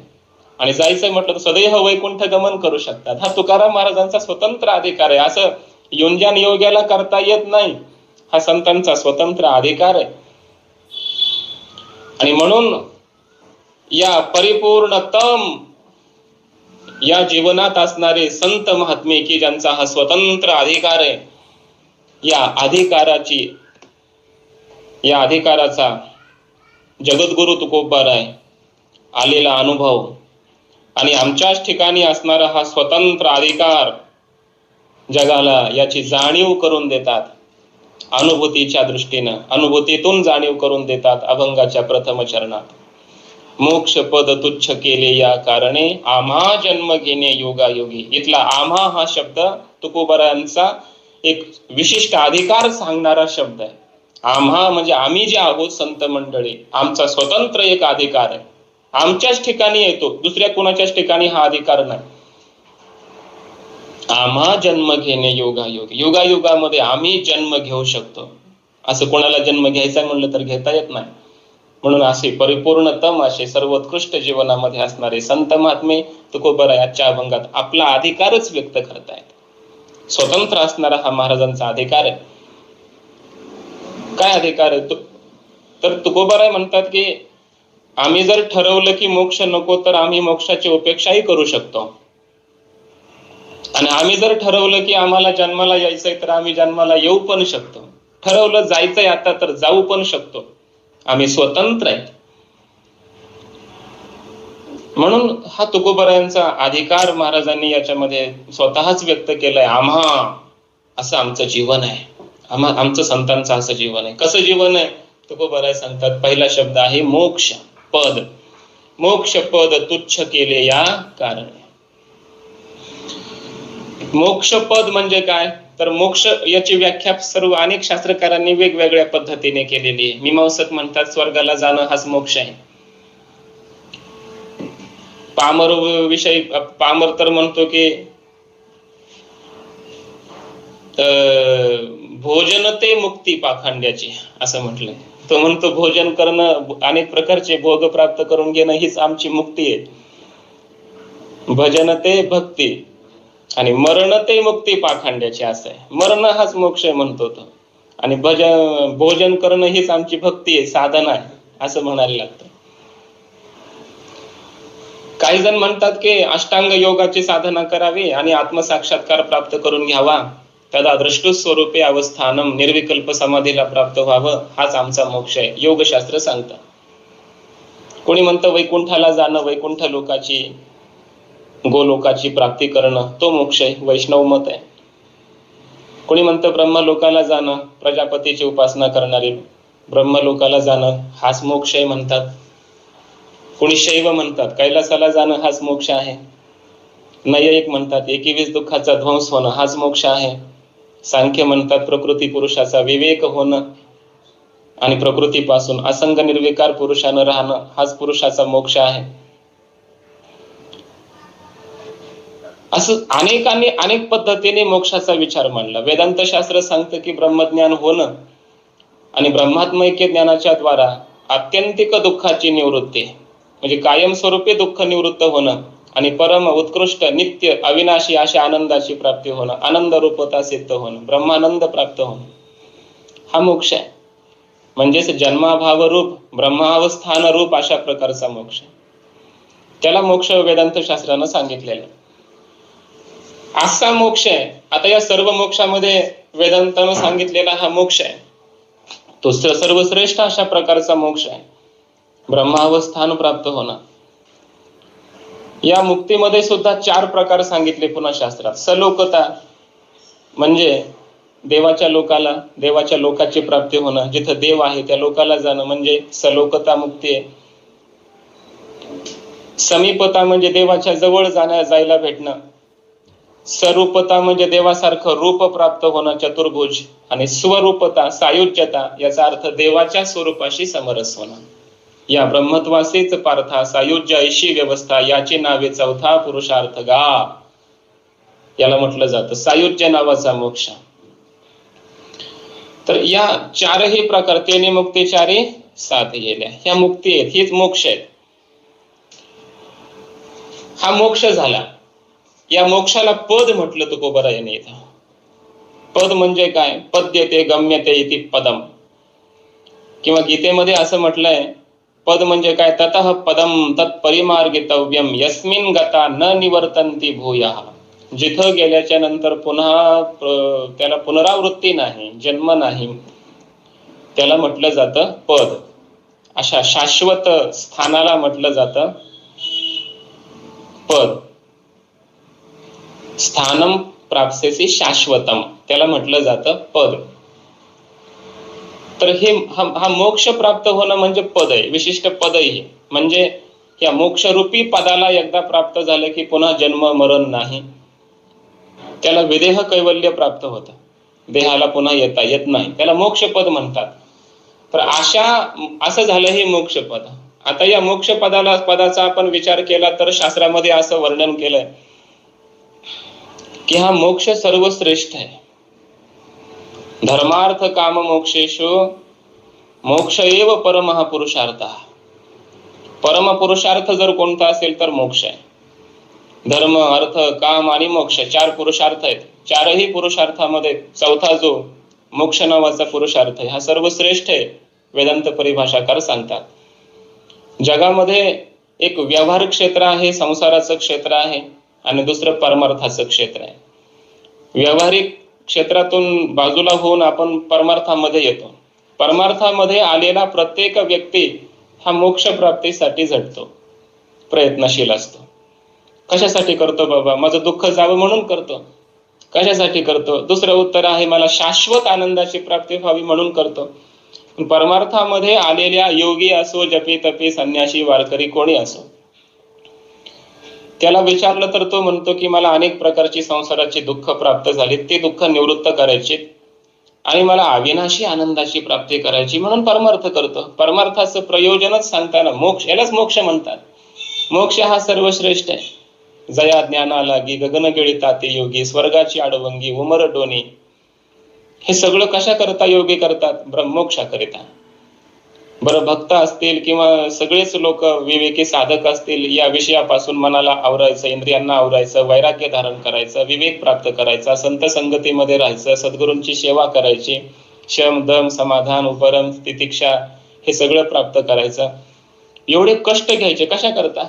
A: आणि जायचंय म्हटलं तर सदैव वैकुंठ गमन करू शकतात. हा तुकाराम महाराजांचा स्वतंत्र अधिकार आहे. असं युंजान योग्याला करता येत नाही, हा संतांचा स्वतंत्र अधिकार आहे. आणि म्हणून या परिपूर्णतम या जीवनात असणारे संत महात्मे की ज्यांचा हा स्वतंत्र अधिकार आहे, या अधिकाराचा जगद्गुरु तुकोबाराय आलेला अनुभव आणि आमच्याच ठिकाणी असणारा हा स्वतंत्र अधिकार जगाला याची जाणीव करून देतात. अनुभूतीच्या दृष्टीनं, अनुभूतीतून जाणीव करून देतात. अभंगाच्या प्रथम चरणात, मोक्ष पद तुच्छ केले या कारणे आम्हा जन्म घेणे योगायोगी. इथला आम्हा हा शब्द तुकोबारायांचा एक विशिष्ट अधिकार सांगणारा शब्द आहे. आम्हा म्हणजे आम्ही जे आहोत संत मंडळी, आमचा स्वतंत्र एक अधिकार आहे. आमच्याच ठिकाणी येतो, दुसऱ्या कोणाच्याच ठिकाणी हा अधिकार नाही. आम्हा जन्म घेणे योगायोगी. योगायोगामध्ये आम्ही जन्म घेऊ शकतो. असं कोणाला जन्म घ्यायचा म्हणलं तर घेता येत नाही. म्हणून असे परिपूर्णतम असे सर्वोत्कृष्ट जीवनामध्ये असणारे संत महात्मे तुकोबाराय आजच्या अभंगात आपला अधिकारच व्यक्त करतायत. स्वतंत्र असणारा हा महाराजांचा अधिकार आहे. काय अधिकार आहे तर तुकोबाराय म्हणतात की आम्ही जर ठरवलं की मोक्ष नको तर आम्ही मोक्षाची उपेक्षाही करू शकतो, आणि आम्ही जर ठरवलं की आम्हाला जन्माला यायचंय तर आम्ही जन्माला येऊ पण शकतो. ठरवलं जायचंय आता तर जाऊ पण शकतो. आम्ही स्वतंत्र आहेत. म्हणून हा तुकोबारायांचा अधिकार महाराजांनी याच्यामध्ये स्वतःच व्यक्त केलाय. आम्हा असं आमचं जीवन आहे, आमचं संतांचं असं जीवन आहे. कसं जीवन आहे तुकोबाराय सांगतात. पहिला शब्द आहे मोक्ष पद. मोक्ष पद तुच्छ केले या कारणे. मोक्ष पद म्हणजे काय तर मोक्ष याची व्याख्या सर्व अनेक शास्त्रकारांनी वेगवेगळ्या पद्धतीने केलेली आहे. मीमांसक म्हणतात स्वर्गाला जाणं हाच मोक्ष आहे. पामर विषयी पामर तर म्हणतो की भोजन ते मुक्ती पाखंड्याची असं म्हटलंय. तो म्हणतो भोजन करणं, अनेक प्रकारचे भोग प्राप्त करून घेणं हीच आमची मुक्ती आहे. भजन ते भक्ती आणि मरण ते मुक्ती पाखंड्याची असं आहे. मरण हाच मोक्ष आहे म्हणतो तो, आणि भोजन करणं हीच आमची भक्ती आहे, साधना आहे असं म्हणायला लागतं. काही जण म्हणतात की अष्टांग योगाची साधना करावी आणि आत्मसाक्षात्कार प्राप्त करून घ्यावा, तदा दृष्टु स्वरूपे अवस्थानम, निर्विकल्प समाधीला प्राप्त व्हावं, हाच आमचा मोक्ष आहे, योगशास्त्र सांगतं. कोणी म्हणतं वैकुंठाला जाणं, वैकुंठ लोकाची, गोलोकाची प्राप्ती करणं, तो मोक्ष आहे, वैष्णव मत आहे. कोणी म्हणतं ब्रह्मलोकाला जाणं, प्रजापतीची उपासना करणारे ब्रह्मलोकाला जाणं हाच मोक्ष आहे म्हणतात. कोणी शैव म्हणतात कैलासाला जाणं हाच मोक्ष आहे. नैयायिक म्हणतात 21 दुःखाचा ध्वंस होणं हाच मोक्ष आहे. सांख्य म्हणतात प्रकृती पुरुषाचा विवेक होणं आणि प्रकृतीपासून असंग निर्विकार पुरुषानं राहणं हाच पुरुषाचा मोक्ष आहे. असं अनेक पद्धतीने मोक्षाचा विचार मांडला. वेदांत शास्त्र सांगतं की ब्रह्मज्ञान होणं आणि ब्रह्मात्मैक्य ज्ञानाच्या द्वारा आत्यंतिक दुःखाची निवृत्ती, म्हणजे कायमस्वरूपी दुःख निवृत्त होणं आणि परम उत्कृष्ट नित्य अविनाशी अशा आनंदाची प्राप्ती होणं, आनंद रूपता सिद्ध होणं, ब्रह्मानंद प्राप्त होणं, हा मोक्ष आहे. म्हणजेच जन्माभाव रूप, ब्रह्मावस्थान रूप अशा प्रकारचा मोक्ष. त्याला मोक्ष वेदांत शास्त्रानं सांगितलेलं आहे. असा मोक्ष आहे. आता या सर्व मोक्षामध्ये वेदांतानं सांगितलेला हा मोक्ष आहे, तो सर्वश्रेष्ठ अशा प्रकारचा मोक्ष आहे, ब्रह्मावस्थान प्राप्त होणं. या मुक्तीमध्ये सुद्धा 4 प्रकार सांगितले पुन्हा शास्त्रात. सलोकता म्हणजे देवाच्या लोकाची प्राप्ती होणं, जिथं देव आहे त्या लोकाला जाणं म्हणजे सलोकता मुक्ती आहे. समीपता म्हणजे देवाच्या जवळ जायला भेटणं. स्वरूपता म्हणजे देवासारखं रूप प्राप्त होणं, चतुर्भुज. आणि स्वरूपता सायुज्यता याचा अर्थ देवाच्या स्वरूपाशी समरस होणं. या ब्रह्मत्वासेच पार्था सायुज्य ऐशी व्यवस्था, याची नावे चौथा पुरुषार्थ गा, याला म्हटलं जातं सायुज्य नावाचा मोक्ष. तर या 4ही प्रकार, 3 मुक्ती 4 7 गेल्या, ह्या मुक्ती आहेत, हीच मोक्ष आहेत. हा मोक्ष झाला. या मोक्षाला पद म्हटलं तुकोबरायाने इथं. पद म्हणजे काय? पद्यते गम्यते इति पदम. किंवा गीतेमध्ये असं म्हटलंय, पद म्हणजे काय? ततः पदम तत्परिमार्गितव्यम यस्मिन गता न निवर्तन्ति भूयः. जिथं गेल्याच्या नंतर पुन्हा त्याला पुनरावृत्ती नाही, जन्म नाही, त्याला म्हटलं जातं पद. अशा शाश्वत स्थानाला म्हटलं जातं पद. स्थानम प्राप्स्यसि शाश्वतम, त्याला म्हटलं जातं पद. तर हा मोक्ष प्राप्त होणं म्हणजे पद आहे, विशिष्ट पद आहे. म्हणजे या मोक्षरूपी पदाला एकदा प्राप्त झालं की पुन्हा जन्म मरण नाही, त्याला विदेह कैवल्य प्राप्त होतं, देहाला पुन्हा येता येत नाही, त्याला मोक्षपद म्हणतात. तर असं झालं हे मोक्षपद. आता या मोक्ष पदाचा आपण विचार केला तर शास्त्रामध्ये असं वर्णन केलंय की हा मोक्ष सर्वश्रेष्ठ आहे. धर्मार्थ काम मोक्षेषु मोक्ष एव परमः पुरुषार्थ. परम पुरुषार्थ जर कोणता असेल तर मोक्ष आहे. धर्म, अर्थ, काम आणि मोक्ष 4 पुरुषार्थ आहेत. 4ही पुरुषार्थामध्ये चौथा जो मोक्ष नावाचा पुरुषार्थ आहे हा सर्वश्रेष्ठ आहे, वेदांत परिभाषाकार सांगतात. जगामध्ये एक व्यवहार क्षेत्र आहे, संसाराचं क्षेत्र आहे, आणि दुसरं परमार्थाचं क्षेत्र आहे. व्यावहारिक क्षेत्रातून बाजूला होऊन आपण परमार्थामध्ये येतो. परमार्थामध्ये आलेला प्रत्येक व्यक्ती हा मोक्ष प्राप्तीसाठी झटतो, प्रयत्नशील असतो. कशासाठी करतो? बाबा माझं दुःख जावं म्हणून करतो. कशासाठी करतो? दुसरं उत्तर आहे मला शाश्वत आनंदाची प्राप्ती व्हावी म्हणून करतो. परमार्थामध्ये आलेल्या योगी असो, जपी तपी, संन्यासी, वारकरी, कोणी असो, त्याला विचारलं तर तो म्हणतो की मला अनेक प्रकारची संसाराची दुःख प्राप्त झाली, ते दुःख निवृत्त करायची आणि मला अविनाशी आनंदाची प्राप्ती करायची म्हणून परमार्थ करतो. परमार्थाचं प्रयोजनच सांगताना मोक्ष, यालाच मोक्ष म्हणतात. मोक्ष हा सर्वश्रेष्ठ आहे. जया ज्ञाना लागी गगन गिळिता ते योगी, स्वर्गाची आडवंगी उमर डोनी. हे सगळं कशा करता योगी करतात? ब्रह्मोक्षाकरिता. बरं, भक्त असतील किंवा सगळेच लोक विवेकी साधक असतील, या विषयापासून मनाला आवरायचं, इंद्रियांना आवरायचं, वैराग्य धारण करायचं, विवेक प्राप्त करायचा, संत संगतीमध्ये राहायचं, सद्गुरूंची सेवा करायची, शम दम समाधान उपरम तितिक्षा हे सगळं प्राप्त करायचं. एवढे कष्ट घ्यायचे कशा करता?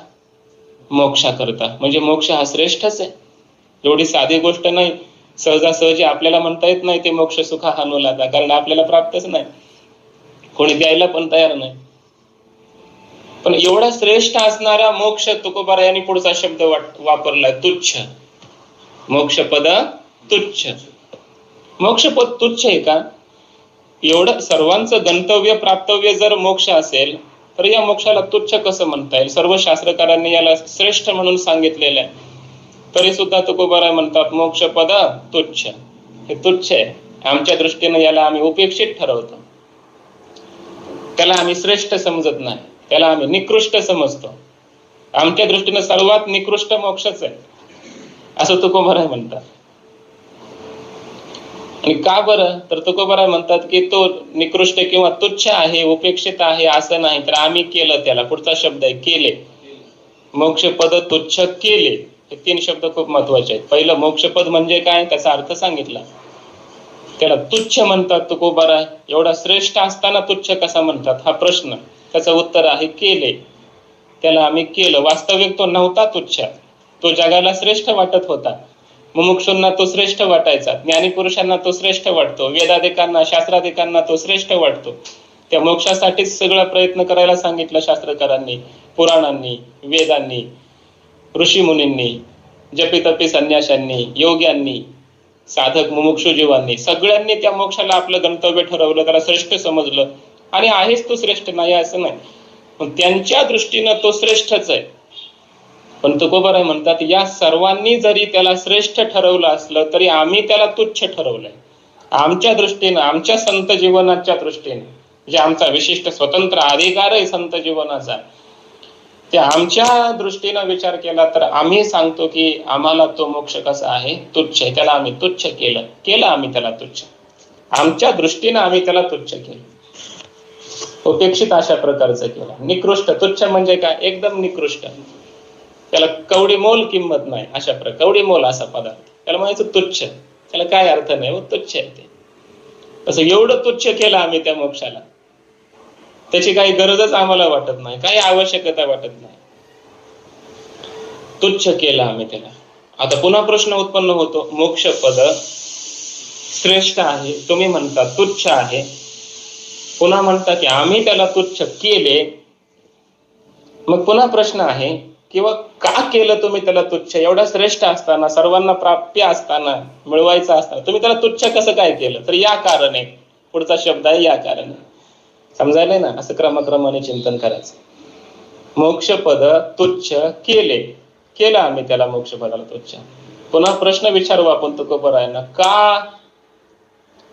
A: मोक्षाकरता. म्हणजे मोक्ष हा श्रेष्ठच आहे, एवढी साधी गोष्ट नाही. सहजासहजी आपल्याला म्हणता येत नाही ते मोक्ष सुखा अनुलादा, कारण आपल्याला प्राप्तच नाही, कोणी द्यायला पण तयार नाही. पण एवढा श्रेष्ठ असणारा मोक्ष तुकोबारायांनी पुढचा शब्द वापरलाय, तुच्छ. मोक्षपद तुच्छ. मोक्षपद तुच्छ आहे का? एवढं सर्वांचं गंतव्य प्राप्तव्य जर मोक्ष असेल तर या मोक्षाला तुच्छ कसं म्हणता येईल? सर्व शास्त्रकारांनी याला श्रेष्ठ म्हणून सांगितलेलं आहे, तरी सुद्धा तुकोबाराय म्हणतात मोक्षपद तुच्छ. हे तुच्छ आहे, आमच्या दृष्टीने याला आम्ही उपेक्षित ठरवतो, त्याला आम्ही श्रेष्ठ समजत नाही, त्याला आम्ही निकृष्ट समजतो. आमच्या दृष्टीने सर्वात निकृष्ट मोक्षच आहे असं तुकोबाराय म्हणतात. आणि का बरं? तर तुकोबाराय म्हणतात की तो निकृष्ट किंवा तुच्छ आहे, उपेक्षित आहे असं नाही, तर आम्ही केलं त्याला. पुढचा शब्द आहे केले. मोक्षपद तुच्छ केले. हे 3 शब्द खूप महत्वाचे आहेत. पहिलं मोक्षपद म्हणजे काय, त्याचा अर्थ सांगितला. त्याला तुच्छ म्हणतात तुकोबाराय. एवढा श्रेष्ठ असताना तुच्छ कसा म्हणतात हा प्रश्न, त्याचं उत्तर आहे केले. त्याला आम्ही केलं. वास्तविक तो नव्हता तुच्छ, तो जगाला श्रेष्ठ वाटत होता. मुमुक्षूंना तो श्रेष्ठ वाटायचा, ज्ञानी पुरुषांना तो श्रेष्ठ वाटतो, वेदाधिकांना शास्त्राधिकांना तो श्रेष्ठ वाटतो. त्या मोक्षासाठीच सगळा प्रयत्न करायला सांगितलं शास्त्रकारांनी, पुराणांनी, वेदांनी, ऋषी मुनींनी, जपितपी संन्याशांनी, योग्यांनी, साधक मुमुक्षू जीवांनी, सगळ्यांनी त्या मोक्षाला आपलं गंतव्य ठरवलं, त्याला श्रेष्ठ समजलं. आणि आहेच तो श्रेष्ठ, नाही असं नाही, पण त्यांच्या दृष्टीनं तो श्रेष्ठच आहे. पण तुकोबाराय म्हणतात या सर्वांनी जरी त्याला श्रेष्ठ ठरवलं असलं तरी आम्ही त्याला तुच्छ ठरवलंय. आमच्या दृष्टीनं, आमच्या संत जीवनाच्या दृष्टीने, जे आमचा विशिष्ट स्वतंत्र अधिकार आहे संत जीवनाचा, त्या आमच्या दृष्टीनं विचार केला तर आम्ही सांगतो की आम्हाला तो मोक्ष कसा आहे, तुच्छ आहे. त्याला आम्ही तुच्छ केलं आम्ही त्याला तुच्छ. आमच्या दृष्टीनं आम्ही त्याला तुच्छ केलं, उपेक्षित अशा प्रकारचं केलं. निकृष्ट, तुच्छ म्हणजे काय, एकदम निकृष्ट, त्याला कवडी मोल किंमत नाही अशा प्रकार. कवडी मोल असा पदार्थ, त्याला म्हणायचं तुच्छ. त्याला काय अर्थ नाही, वो तुच्छ आहे ते. असं एवढं तुच्छ केलं आम्ही त्या मोक्षाला, त्याची काही गरजच आम्हाला वाटत नाही, काही आवश्यकता वाटत नाही, तुच्छ केलं आम्ही त्याला. आता पुन्हा प्रश्न उत्पन्न होतो, मोक्षपद श्रेष्ठ आहे, तुम्ही म्हणता तुच्छ आहे, पुन्हा म्हणता की आम्ही त्याला तुच्छ केले. मग पुन्हा प्रश्न आहे किंवा का केलं तुम्ही त्याला तुच्छ? एवढा श्रेष्ठ असताना, सर्वांना प्राप्य असताना, मिळवायचं असताना तुम्ही त्याला तुच्छ कसं काय केलं? तर या कारणे. पुढचा शब्द आहे या कारणे. समजायलंय ना? असं क्रमाक्रमाने चिंतन करायचं. मोक्षपद तुच्छ केलं आम्ही त्याला मोक्षपदाला तुच्छ. पुन्हा प्रश्न विचारू आपण तुकोबारायांना, का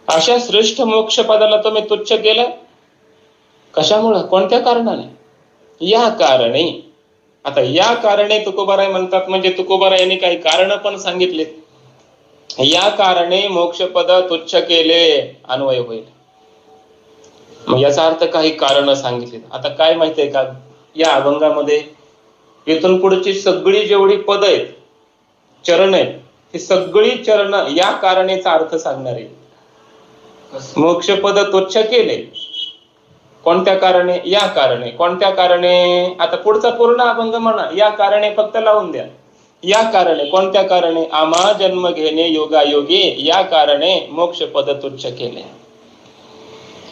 A: अशा श्रेष्ठ मोक्षपदाला तुम्ही तुच्छ केलं? कशामुळं, कोणत्या कारणाने? या कारणे. आता या कारणे तुकोबाराय म्हणतात, म्हणजे तुकोबाराय यांनी काही कारण पण सांगितले. या कारणे मोक्षपद तुच्छ केले अन्वय होईल. मग याचा अर्थ काही कारण सांगितले. आता काय माहितीये का, या अभंगामध्ये इथून पुढची सगळी जेवढी पद आहेत, चरण आहेत, ही सगळी चरण या कारणेचा अर्थ सांगणार आहे. मोक्षपद तुच्छ केले, कोणत्या कारणे? या कारणे. कोणत्या कारणे? आता पुढचा पूर्ण अभंग म्हणा, या कारणे फक्त लावून द्या. या कारणे, कोणत्या कारणे? आम्हा जन्म घेणे योगायोगी, या कारणे मोक्षपद तुच्छ केले.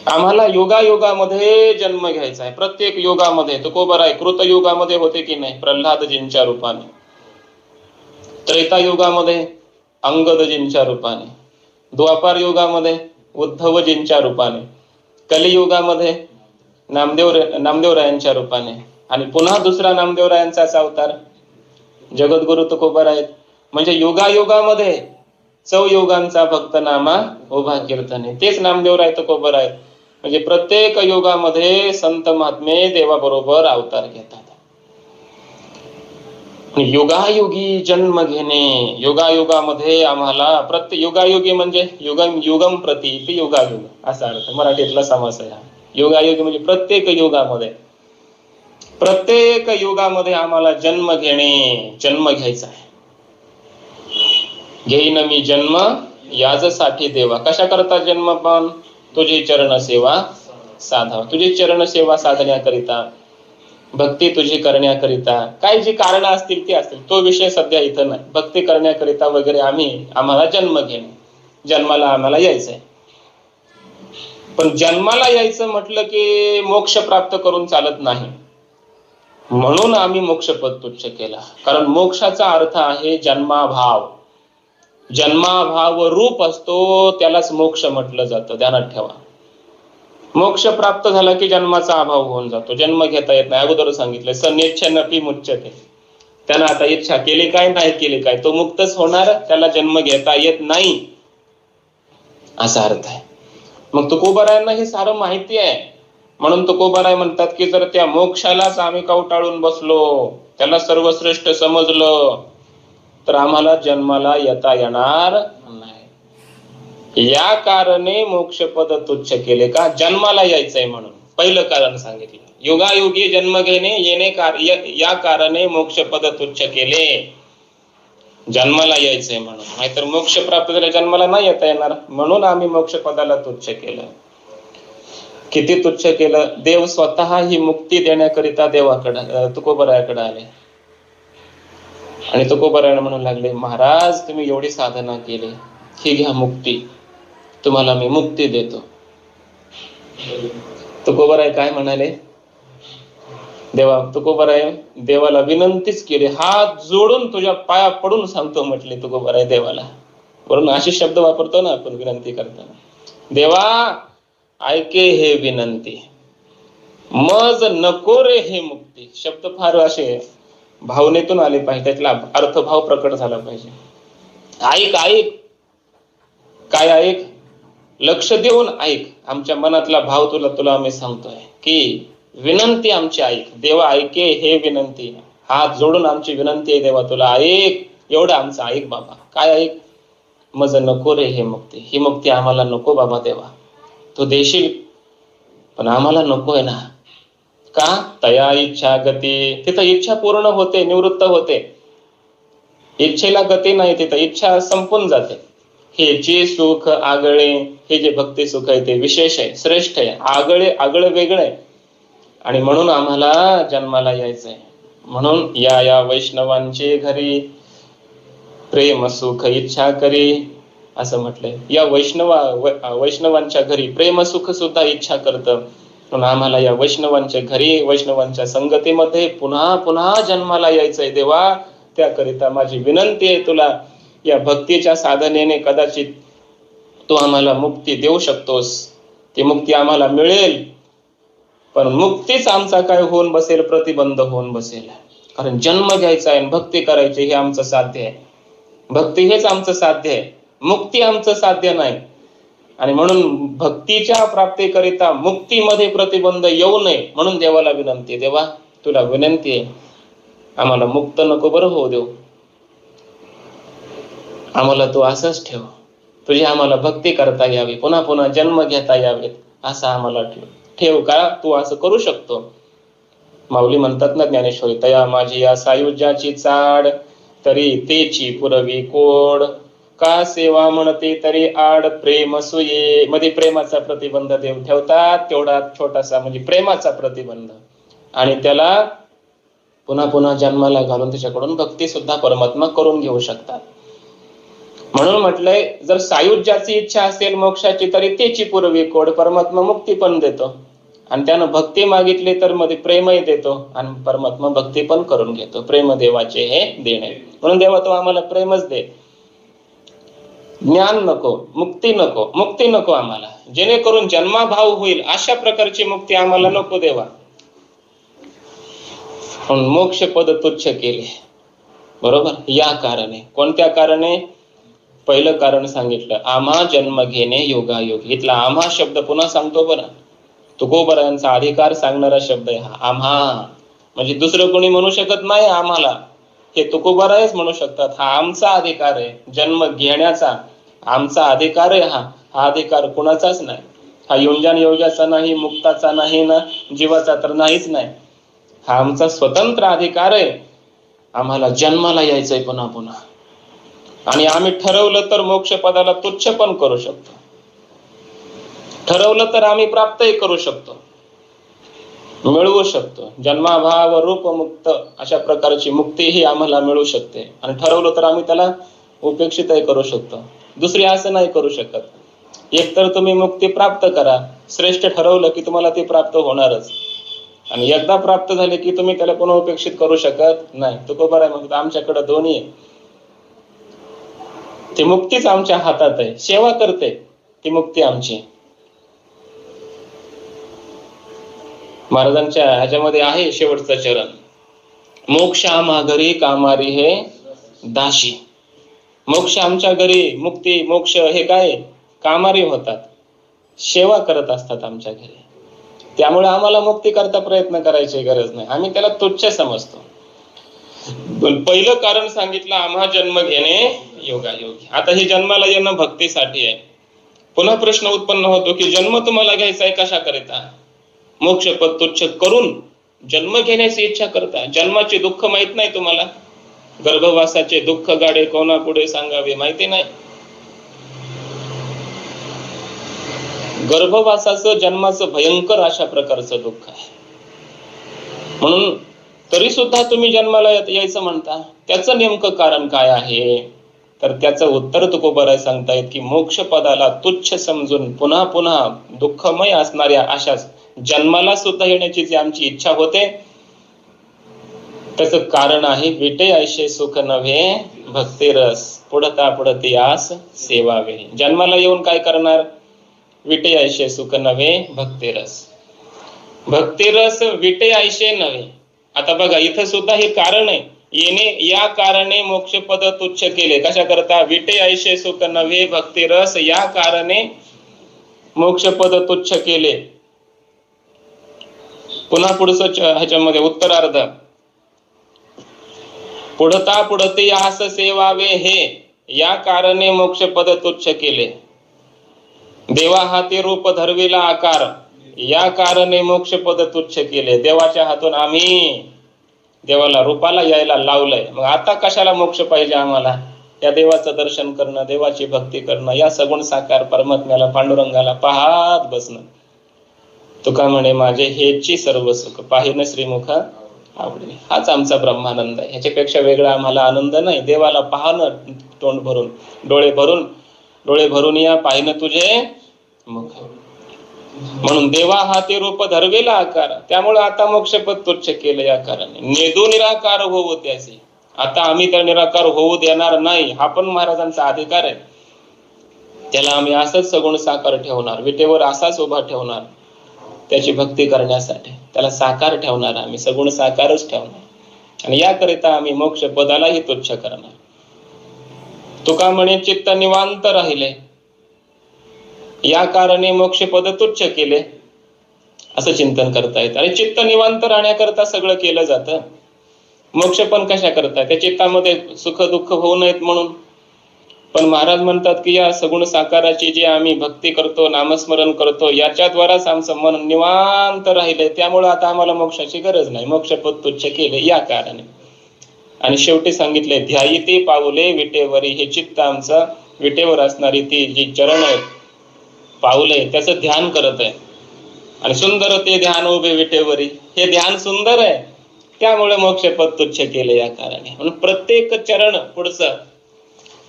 A: आम्हाला योगायोगामध्ये जन्म घ्यायचा आहे, प्रत्येक योगामध्ये. तुकोबाराय कृतयुगामध्ये होते की नाही, प्रल्हादजींच्या रूपाने, त्रेतायुगामध्ये अंगदजींच्या रूपाने, द्वापार युगामध्ये उद्धवजींच्या रूपाने, कलियुगामध्ये नामदेवरायांच्या रूपाने, आणि पुन्हा दुसरा नामदेवरायांचाच अवतार जगद्गुरु तुकोबाराय. म्हणजे युगायुगामध्ये चौयुगांचा भक्तनामा उभा कीर्तने, तेच नामदेवराय तुकोबाराय. म्हणजे प्रत्येक युगामध्ये संत महात्मे देवाबरोबर अवतार घेतात. युगायुगी जन्म घेणे, युगायुगामध्ये आम्हाला प्रत्येक युगायुगी म्हणजे युगम प्रति युगायुग असा अर्थ मराठीतला समास आहे. युगायुगी म्हणजे प्रत्येक युगामध्ये आम्हाला जन्म घ्यायचा आहे. घेईन मी जन्म याजसाठी देवा. कशा करता जन्म? पण तुझी चरण सेवा साधावा. तुझी चरण सेवा साधण्याकरिता भक्ती तुझी करण्याकरिता काय जी कारण असतील ती असतील, तो विषय सध्या इथं नाही. भक्ती करण्याकरिता वगैरे आम्हाला जन्म घेणे, जन्माला आम्हाला यायचंय. पण जन्माला यायचं म्हटलं की मोक्ष प्राप्त करून चालत नाही. म्हणून आम्ही मोक्षपद तुच्छ केला. कारण मोक्षाचा अर्थ आहे जन्माभाव. जन्माभाव रूप असतो त्यालाच मोक्ष म्हटलं जातं, ध्यानात ठेवा. मोक्ष प्राप्त झाला की जन्माचा अभाव होऊन जातो, जन्म घेता येत नाही. अगोदर सांगितलंय सन्नेच्छनपि मुच्यते. त्यानं आता इच्छा केली काय नाही केली काय, तो मुक्तच होणार, त्याला जन्म घेता येत नाही असा अर्थ आहे. मग तुकोबारायांना हे सारं माहिती आहे. म्हणून तुकोबाराय म्हणतात की जर त्या मोक्षालाच आम्ही कवटाळून बसलो, त्याला सर्वश्रेष्ठ समजलं, तर आम्हाला जन्माला येता येणार नाही. या कारणे मोक्षपद तुच्छ केले. का? जन्माला यायचंय म्हणून पहिलं कारण सांगितलं. युगायुगी जन्म घेणे या कारणे मोक्षपद तुच्छ केले, जन्माला यायचंय म्हणून. नाहीतर मोक्ष प्राप्त झाल्या जन्माला नाही येता येणार, म्हणून आम्ही मोक्षपदाला तुच्छ केलं. किती तुच्छ केलं? देव स्वतः ही मुक्ती देण्याकरिता देवाकडे तुकोबरायाकडे आले आणि तुकोबरायाने म्हणू लागले, महाराज तुम्ही एवढी साधना केली, ही घ्या मुक्ती, तुम्हाला मी मुक्ती देतो. तुकोबराय काय म्हणाले? तुकोबराय देवाला विनंतीच केली, हात जोडून तुझ्या पाया पडून सांगतो म्हटले तुकोबराय देवाला. वरून असे शब्द वापरतो ना आपण विनंती करताना, देवा ऐके हे विनंती, मज नको रे हे मुक्ती. शब्द फार असे भावनेतून आले पाहिजे, त्यातला अर्थभाव प्रकट झाला पाहिजे. ऐक ऐक, काय ऐक? लक्ष देऊन ऐक, आमच्या मनातला भाव तुला आम्ही सांगतोय की विनंती आमची ऐक. देवा ऐके हे विनंती, हात जोडून आमची विनंती आहे देवा, तुला ऐक, एवढं आमचं ऐक बाबा. काय ऐक? मज नको रे हे मुक्ती, ही मुक्ती आम्हाला नको बाबा देवा, तू देशील पण आम्हाला नको आहे ना. का? तया इच्छा गती, तिथं इच्छा पूर्ण होते, निवृत्त होते. इच्छेला गती नाही, तिथं इच्छा संपून जाते. हे जे सुख आगळे, हे जे भक्ती सुख आहे ते विशेष आहे, श्रेष्ठ आहे. आगळे वेगळे आहे आणि म्हणून आम्हाला जन्माला यायचंय. म्हणून या वैष्णवांचे घरी प्रेम सुख इच्छा करी असं म्हटलंय. या वैष्णवांच्या घरी प्रेम सुख सुद्धा इच्छा करतं. म्हणून आम्हाला या वैष्णवांच्या घरी, वैष्णवांच्या संगतीमध्ये पुन्हा पुन्हा जन्माला यायचंय देवा. त्याकरिता माझी विनंती आहे तुला, या भक्तीच्या साधनेने कदाचित तू आम्हाला मुक्ती देऊ शकतोस, ती मुक्ती आम्हाला मिळेल. पण मुक्तीच आमचा काय होऊन बसेल? प्रतिबंध होऊन बसेल. कारण जन्म घ्यायचा आहे, भक्ती करायची, हे आमचं साध्य आहे. भक्ती हेच आमचं साध्य आहे, मुक्ती आमचं साध्य नाही. आणि म्हणून भक्तीच्या प्राप्तीकरिता मुक्तीमध्ये प्रतिबंध येऊ नये म्हणून देवाला विनंती, देवा तुला विनंती आहे, आम्हाला मुक्त नको बरं होऊ देऊ, आम्हाला तू असंच ठेव, तुझी आम्हाला भक्ती करता यावी, पुन्हा पुन्हा जन्म घेता यावेत असं आम्हाला ठेव. का? तू असं करू शकतो. माऊली म्हणतात ना ज्ञानेश्वरी, तया माझी या सायुज्याची चाड, तरी तेची पुरवी कोड, का सेवा म्हणते तरी आड, प्रेम सुये. मध्ये प्रेमाचा प्रतिबंध देव ठेवतात, तेवढा छोटासा म्हणजे प्रेमाचा प्रतिबंध, आणि त्याला पुन्हा पुन्हा जन्माला घालून त्याच्याकडून भक्ती सुद्धा परमात्मा करून घेऊ शकतात. म्हणून म्हटलंय, जर सायुज्याची इच्छा असेल मोक्षाची तरी तेची पुरवी कोड, परमात्मा मुक्ती पण देतो आणि त्यानं भक्ती मागितली तर मध्ये प्रेमही देतो आणि परमात्मा भक्ती पण करून घेतो. प्रेम देवाचे हे देणे. म्हणून देवा तो आम्हाला प्रेमच दे, ज्ञान नको, मुक्ती नको आम्हाला, जेणेकरून जन्माभाव होईल अशा प्रकारची मुक्ती आम्हाला नको देवा. म्हणून मोक्ष पद तुच्छ केले. बरोबर? या कारणे. कोणत्या कारणे? पहिलं कारण सांगितलं, आम्हा जन्म घेणे योगायोगी. इथला आम्हा शब्द पुन्हा सांगतो बरं, तुकोबरायांचा अधिकार सांगणारा शब्द आहे हा. आम्हा म्हणजे दुसरं कोणी म्हणू शकत नाही आम्हाला, हे तुकोबरायच म्हणू शकतात. हा आमचा अधिकार आहे, जन्म घेण्याचा आमचा अधिकार आहे. हा अधिकार कुणाचाच नाही. हा युंजान योग्याचा नाही, मुक्ताचा नाही ना, जीवाचा तर नाहीच नाही. हा आमचा स्वतंत्र अधिकार आहे. आम्हाला जन्माला यायचंय पुन्हा पुन्हा, आणि आम्ही ठरवलं तर मोक्ष पदाला तुच्छ पण करू शकतो, ठरवलं तर आम्ही प्राप्तही करू शकतो. मिळवू शकतो. जन्माभाव रूप मुक्त अशा प्रकारची मुक्ती ही आम्हाला मिळू शकते. आणि ठरवलं तर आम्ही त्याला उपेक्षितही करू शकतो. दुसरी असं नाही करू शकत. एक तर तुम्ही मुक्ती प्राप्त करा, श्रेष्ठ ठरवलं की तुम्हाला ती प्राप्त होणारच. आणि एकदा प्राप्त झाले की तुम्ही त्याला पुन्हा उपेक्षित करू शकत नाही. तुकोबाराय म्हणतात आमच्याकडे दोन्ही आहे. ती मुक्तीच आमच्या हातात आहे, सेवा करते ती मुक्ती आमची. महाराजांच्या ह्याच्यामध्ये आहे शेवटचं चरण, मोक्ष आम्हा घरी कामारी हे दाशी. मोक्ष आमच्या घरी, मुक्ती मोक्ष हे काय कामारी होतात, सेवा करत असतात आमच्या घरी. त्यामुळे आम्हाला मुक्ती करता प्रयत्न करायची गरज नाही, आम्ही त्याला तुच्छ समजतो. पण पहिलं कारण सांगितलं आम्हा जन्म घेणे योगायोगी. आता हे जन्माला येणं भक्तीसाठी आहे. पुन्हा प्रश्न उत्पन्न होतो की जन्म तुम्हाला घ्यायचा आहे कशाकरिता? मोक्ष पद तुच्छ करून जन्म घेण्याची इच्छा करता. जन्माचे दुःख माहित नाही तुम्हाला? गर्भवासाचे दुःख गाडे कोणा पुढे सांगावे माहिती नाही. गर्भवासाचं जन्माचं भयंकर अशा प्रकारचं दुःख आहे. म्हणून तरी सुद्धा तुम्ही जन्माला यायचं म्हणता, त्याचं नेमकं कारण काय आहे? तर त्याचं उत्तर तुकोबाराय सांगतायत की मोक्ष पदाला तुच्छ समजून पुन्हा पुन्हा दुःखमय असणाऱ्या अशाच जन्माला सुद्धा येण्याची जी आमची इच्छा होते, त्याचं कारण आहे विटे ऐशे सुख नव्हे भक्ती रस, पुढता पुढती आस सेवावे. जन्माला येऊन काय करणार? विटे ऐशे सुख नव्हे भक्ती रस. भक्ती रस विटे ऐशे नव्हे. आता बघा इथं सुद्धा हे कारण आहे, येणे या कारणे मोक्ष पद तुच्छ केले. कशा करता? विटे ऐशे सुख नव्हे भक्ती रस, या कारणे मोक्ष पद तुच्छ केले. पुन्हा पुढचं ह्याच्यामध्ये उत्तरार्ध, पुढता पुढती आस सेवावे हे, या कारणे मोक्ष पद तुच्छ केले. देवा हाती रूप धरविला आकार, या कारणे मोक्ष पद तुच्छ केले. देवाच्या हातून आम्ही देवाला रूपाला यायला लावलंय. मग आता कशाला मोक्ष पाहिजे आम्हाला? या देवाचं दर्शन करणं, देवाची भक्ती करणं, या सगुण साकार परमात्म्याला पांडुरंगाला पाहत बसणं. तुका म्हणे माझे हेची सर्व सुख, पाहिन श्रीमुख आवडे. हाच आमचा ब्रह्मानंद आहे. ह्याच्यापेक्षा वेगळा आम्हाला आनंद नाही. देवाला पाहणं तोंड भरून, डोळे भरून या पाहिन तुझे मुख. म्हणून देवा हाती रूप धरवेला आकार, त्यामुळे आता मोक्षपद तुच्छ केलं. या कारणे नेदू निराकार होऊ त्याचे. आता आम्ही तर निराकार होऊ देणार नाही, हा पण महाराजांचा अधिकार आहे. त्याला आम्ही असंच सगुण साकार ठेवणार, विटेवर असाच उभा ठेवणार त्याची भक्ती करण्यासाठी. त्याला साकार ठेवणार, आम्ही सगुण साकारच ठेवणार. आणि याकरिता आम्ही मोक्ष पदालाही तुच्छ करणार. तुका म्हणे चित्त निवांत राहिले, या कारणे मोक्ष पद तुच्छ केले, असं चिंतन करता येतं. आणि चित्त निवांत राहण्याकरता सगळं केलं जातं. मोक्ष पण कशा करता? त्या चित्तामध्ये सुख दुःख होऊ नयेत म्हणून. पण महाराज म्हणतात की या सगुण साकाराची जी आम्ही भक्ती करतो, नामस्मरण करतो, याच्याद्वाराच आमचं मन निवांत राहिले. त्यामुळे आता आम्हाला मोक्षाची गरज नाही, मोक्षपद तुच्छ केले या कारणे. आणि शेवटी सांगितले ध्यायिते पाऊले विटेवरी, हे चित्त आमचं विटेवर असणारी ती जी चरण आहेत, पाऊले, त्याचं ध्यान करत आहे. आणि सुंदर ते ध्यान उभे विटेवरी, हे ध्यान सुंदर आहे, त्यामुळे मोक्षपद तुच्छ केले या कारणे. म्हणून प्रत्येक चरण पुढचं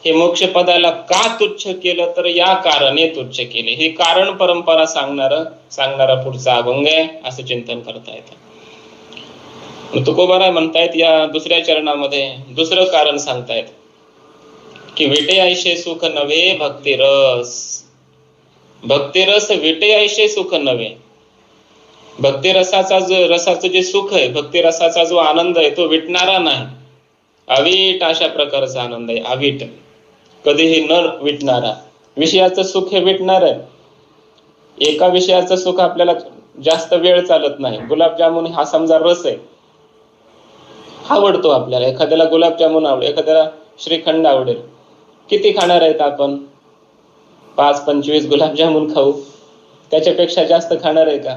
A: हे मोक्षपदाला का तुच्छ केलं? तर या कारणे तुच्छ केले. हे कारण परंपरा सांगणारा पुढचा अभंग आहे, असं चिंतन करता येतं. तुकोबाराय म्हणतायत या दुसऱ्या चरणामध्ये दुसरं कारण सांगतायत की विटे ऐशे सुख नव्हे भक्ती रस. भक्ती रस विटे ऐशे सुख नव्हे. भक्ती रसाचं जे सुख आहे, भक्ती रसाचा जो आनंद आहे, तो विटणारा नाही, अवीट अशा प्रकारचा आनंद आहे. अवीट, कधीही न विटणारा. विषयाचं सुख हे विटणार आहे. एका विषयाचं सुख आपल्याला जास्त वेळ चालत नाही. गुलाबजामुन हा समजा रस आहे, आवडतो आपल्याला. एखाद्याला गुलाबजामुन आवडेल, एखाद्याला श्रीखंड आवडेल. किती खाणार आहेत आपण? 5-25 गुलाबजामुन खाऊ, त्याच्यापेक्षा जास्त खाणार आहे का?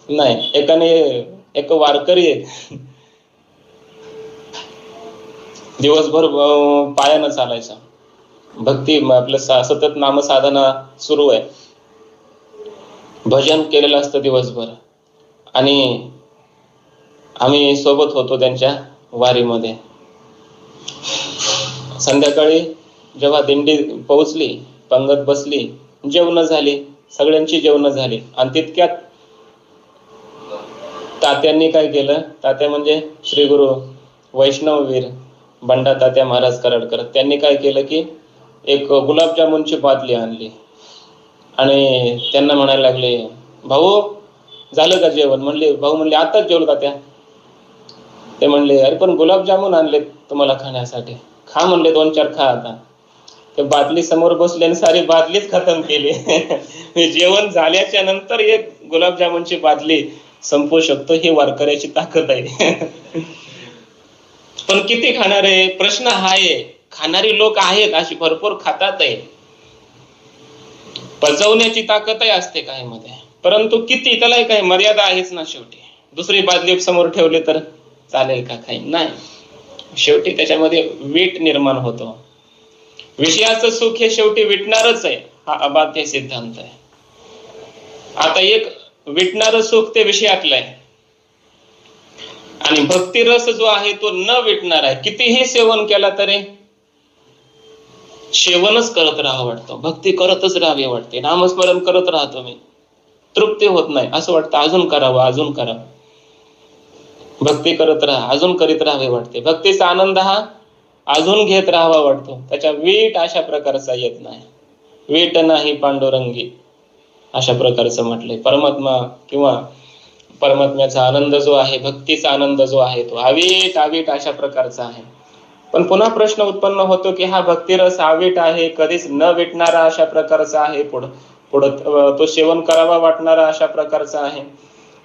A: नाही. एक वारकरी आहे, दिवसभर पायानं चालायचा, भक्ती आपलं सतत नामसाधना सुरू आहे, भजन केलेलं असतं दिवसभर. आणि आम्ही सोबत होतो त्यांच्या वारीमध्ये. संध्याकाळी जेव्हा दिंडी पोहोचली, पंगत बसली, जेवण झाली, सगळ्यांची जेवण झाली आणि तितक्यात तात्यांनी काय केलं, तात्या म्हणजे श्री गुरु वैष्णववीर बंडा तात्या महाराज कराडकर, त्यांनी काय केलं की एक गुलाबजामुनची बादली आणली आणि त्यांना म्हणायला लागले, भाऊ झालं का जेवण? म्हणले, भाऊ म्हणले आताच जेवलो तात्या. ते म्हणले, अरे पण गुलाबजामुन आणले तुम्हाला खाण्यासाठी, खा म्हणले, 2-4 खा. आता ते बादली समोर बसले आणि सारी बादलीच खतम केली. जेवण झाल्याच्या नंतर एक गुलाबजामुनची बादली संपवू शकतो, ही वारकऱ्याची ताकद आहे. पण किती खाणार आहे प्रश्न हा आहे. खाणारी लोक आहेत, अशी भरपूर खातात आहे, पचवण्याची ताकदही असते काही मध्ये, परंतु किती, त्याला काही मर्यादा आहेच ना. शेवटी दुसरी बादली समोर ठेवली तर चालेल का? काही नाही. शेवटी त्याच्यामध्ये वीट निर्माण होतो. विषयाचं सुख हे शेवटी विटणारच आहे, हा अबाध्य सिद्धांत आहे. आता एक विटणारं सुख ते विषयातलं आहे आणि भक्तिरस जो आहे तो न विटणार आहे. कितीही सेवन केला तरी सेवनच करत राहावं वाटतं, भक्ती करतच राहावी वाटते, नामस्मरण करत राहतो मी, तृप्ती होत नाही, असं वाटतं अजून करावं, अजून करावं. भक्ती करत राहा, अजून करीत राहावे वाटते, भक्तीचा आनंद हा अजून घेत राहावा वाटतो. त्याच्या वीट अशा प्रकारचा येत नाही. वीट नाही पांडुरंगी अशा प्रकारचं म्हटलंय. परमात्मा किंवा परमात्म्याचा आनंद जो आहे, भक्तीचा आनंद जो आहे, तो अवीट अवीट अशा प्रकारचा आहे. पण पुन्हा प्रश्न उत्पन्न होतो की हा भक्तिरस अवीट आहे, कधीच न विटणारा अशा प्रकारचा आहे, पुढं तो सेवन करावा वाटणारा अशा प्रकारचा आहे.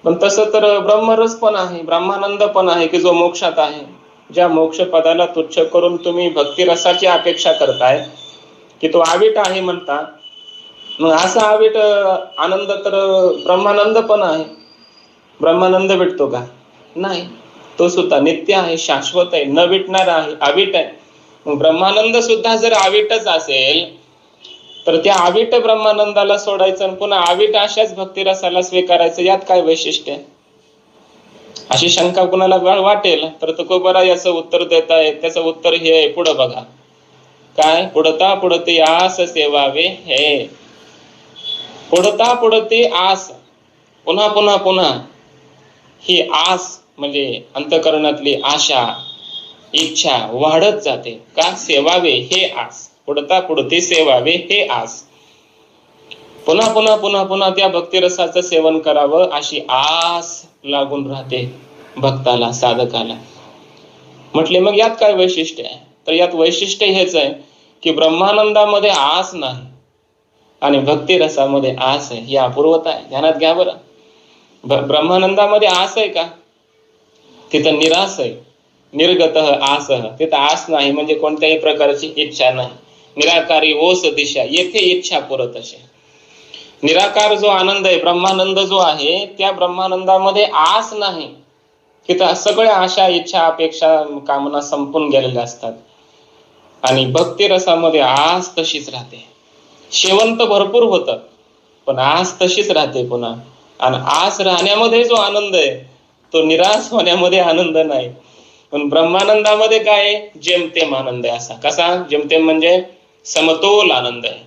A: पण तसं तर ब्रह्मरस पण आहे, ब्रह्मानंद पण आहे की जो मोक्षात आहे. ज्या मोक्ष पदाला तुच्छ करून तुम्ही भक्तिरसाची अपेक्षा करताय की तो अवीट आहे म्हणता, मग असा अवीट आनंद तर ब्रह्मानंद पण आहे. ब्रह्मानंद विटतो का? नाही, तो सुद्धा नित्य आहे, शाश्वत आहे, न विटणारा आहे, अवीट आहे. मग ब्रह्मानंद सुद्धा जर अवीटच असेल तर त्या अवीट ब्रह्मानंदाला सोडायचं आणि पुन्हा अवीट अशाच भक्तिरसाला स्वीकारायचं, यात काय वैशिष्ट्य आहे? अशी शंका कुणाला वाटेल तर तुकोबरा याचं उत्तर देत आहे. त्याचं उत्तर हे आहे, पुढं बघा काय, पुढता पुढते आस सेवावे हे. पुढता पुढते आस, पुन्हा पुन्हा पुन्हा ही आस म्हणजे अंतःकरणातली आशा, इच्छा वाढत जाते. का? सेवावे हे आस, पुढता पुढते सेवावे हे आस. पुन्हा पुन्हा पुन्हा पुन्हा त्या भक्तिरसाचं सेवन करावं अशी आस लागून राहते भक्ताला, साधकाला. म्हटले मग यात काय वैशिष्ट्य आहे? तर यात वैशिष्ट्य हेच आहे की ब्रह्मानंदामध्ये आस नाही आणि भक्तिरसामध्ये आस आहे. ही अपूर्वता आहे, ध्यानात घ्या बरं. ब्रह्मानंदामध्ये आस आहे का? तिथं निरास आहे, निर्गत आस, तिथं आस नाही म्हणजे कोणत्याही प्रकारची इच्छा नाही. निराकारी ओस दिशा, येथे इच्छा पुरत असे. निराकार जो आनंद आहे, ब्रह्मानंद जो आहे, त्या ब्रह्मानंदामध्ये आस नाही. तिथं सगळ्या आशा, इच्छा, अपेक्षा, कामना संपून गेलेल्या असतात. आणि भक्ती रसामध्ये आस तशीच राहते. शेवंत भरपूर होतं पण आस तशीच राहते पुन्हा. आणि आस राहण्यामध्ये जो आनंद आहे तो निराश होण्यामध्ये आनंद नाही. पण ब्रह्मानंदामध्ये काय? जेमतेम आनंद आहे. असा कसा जेमतेम? म्हणजे समतोल आनंद आहे.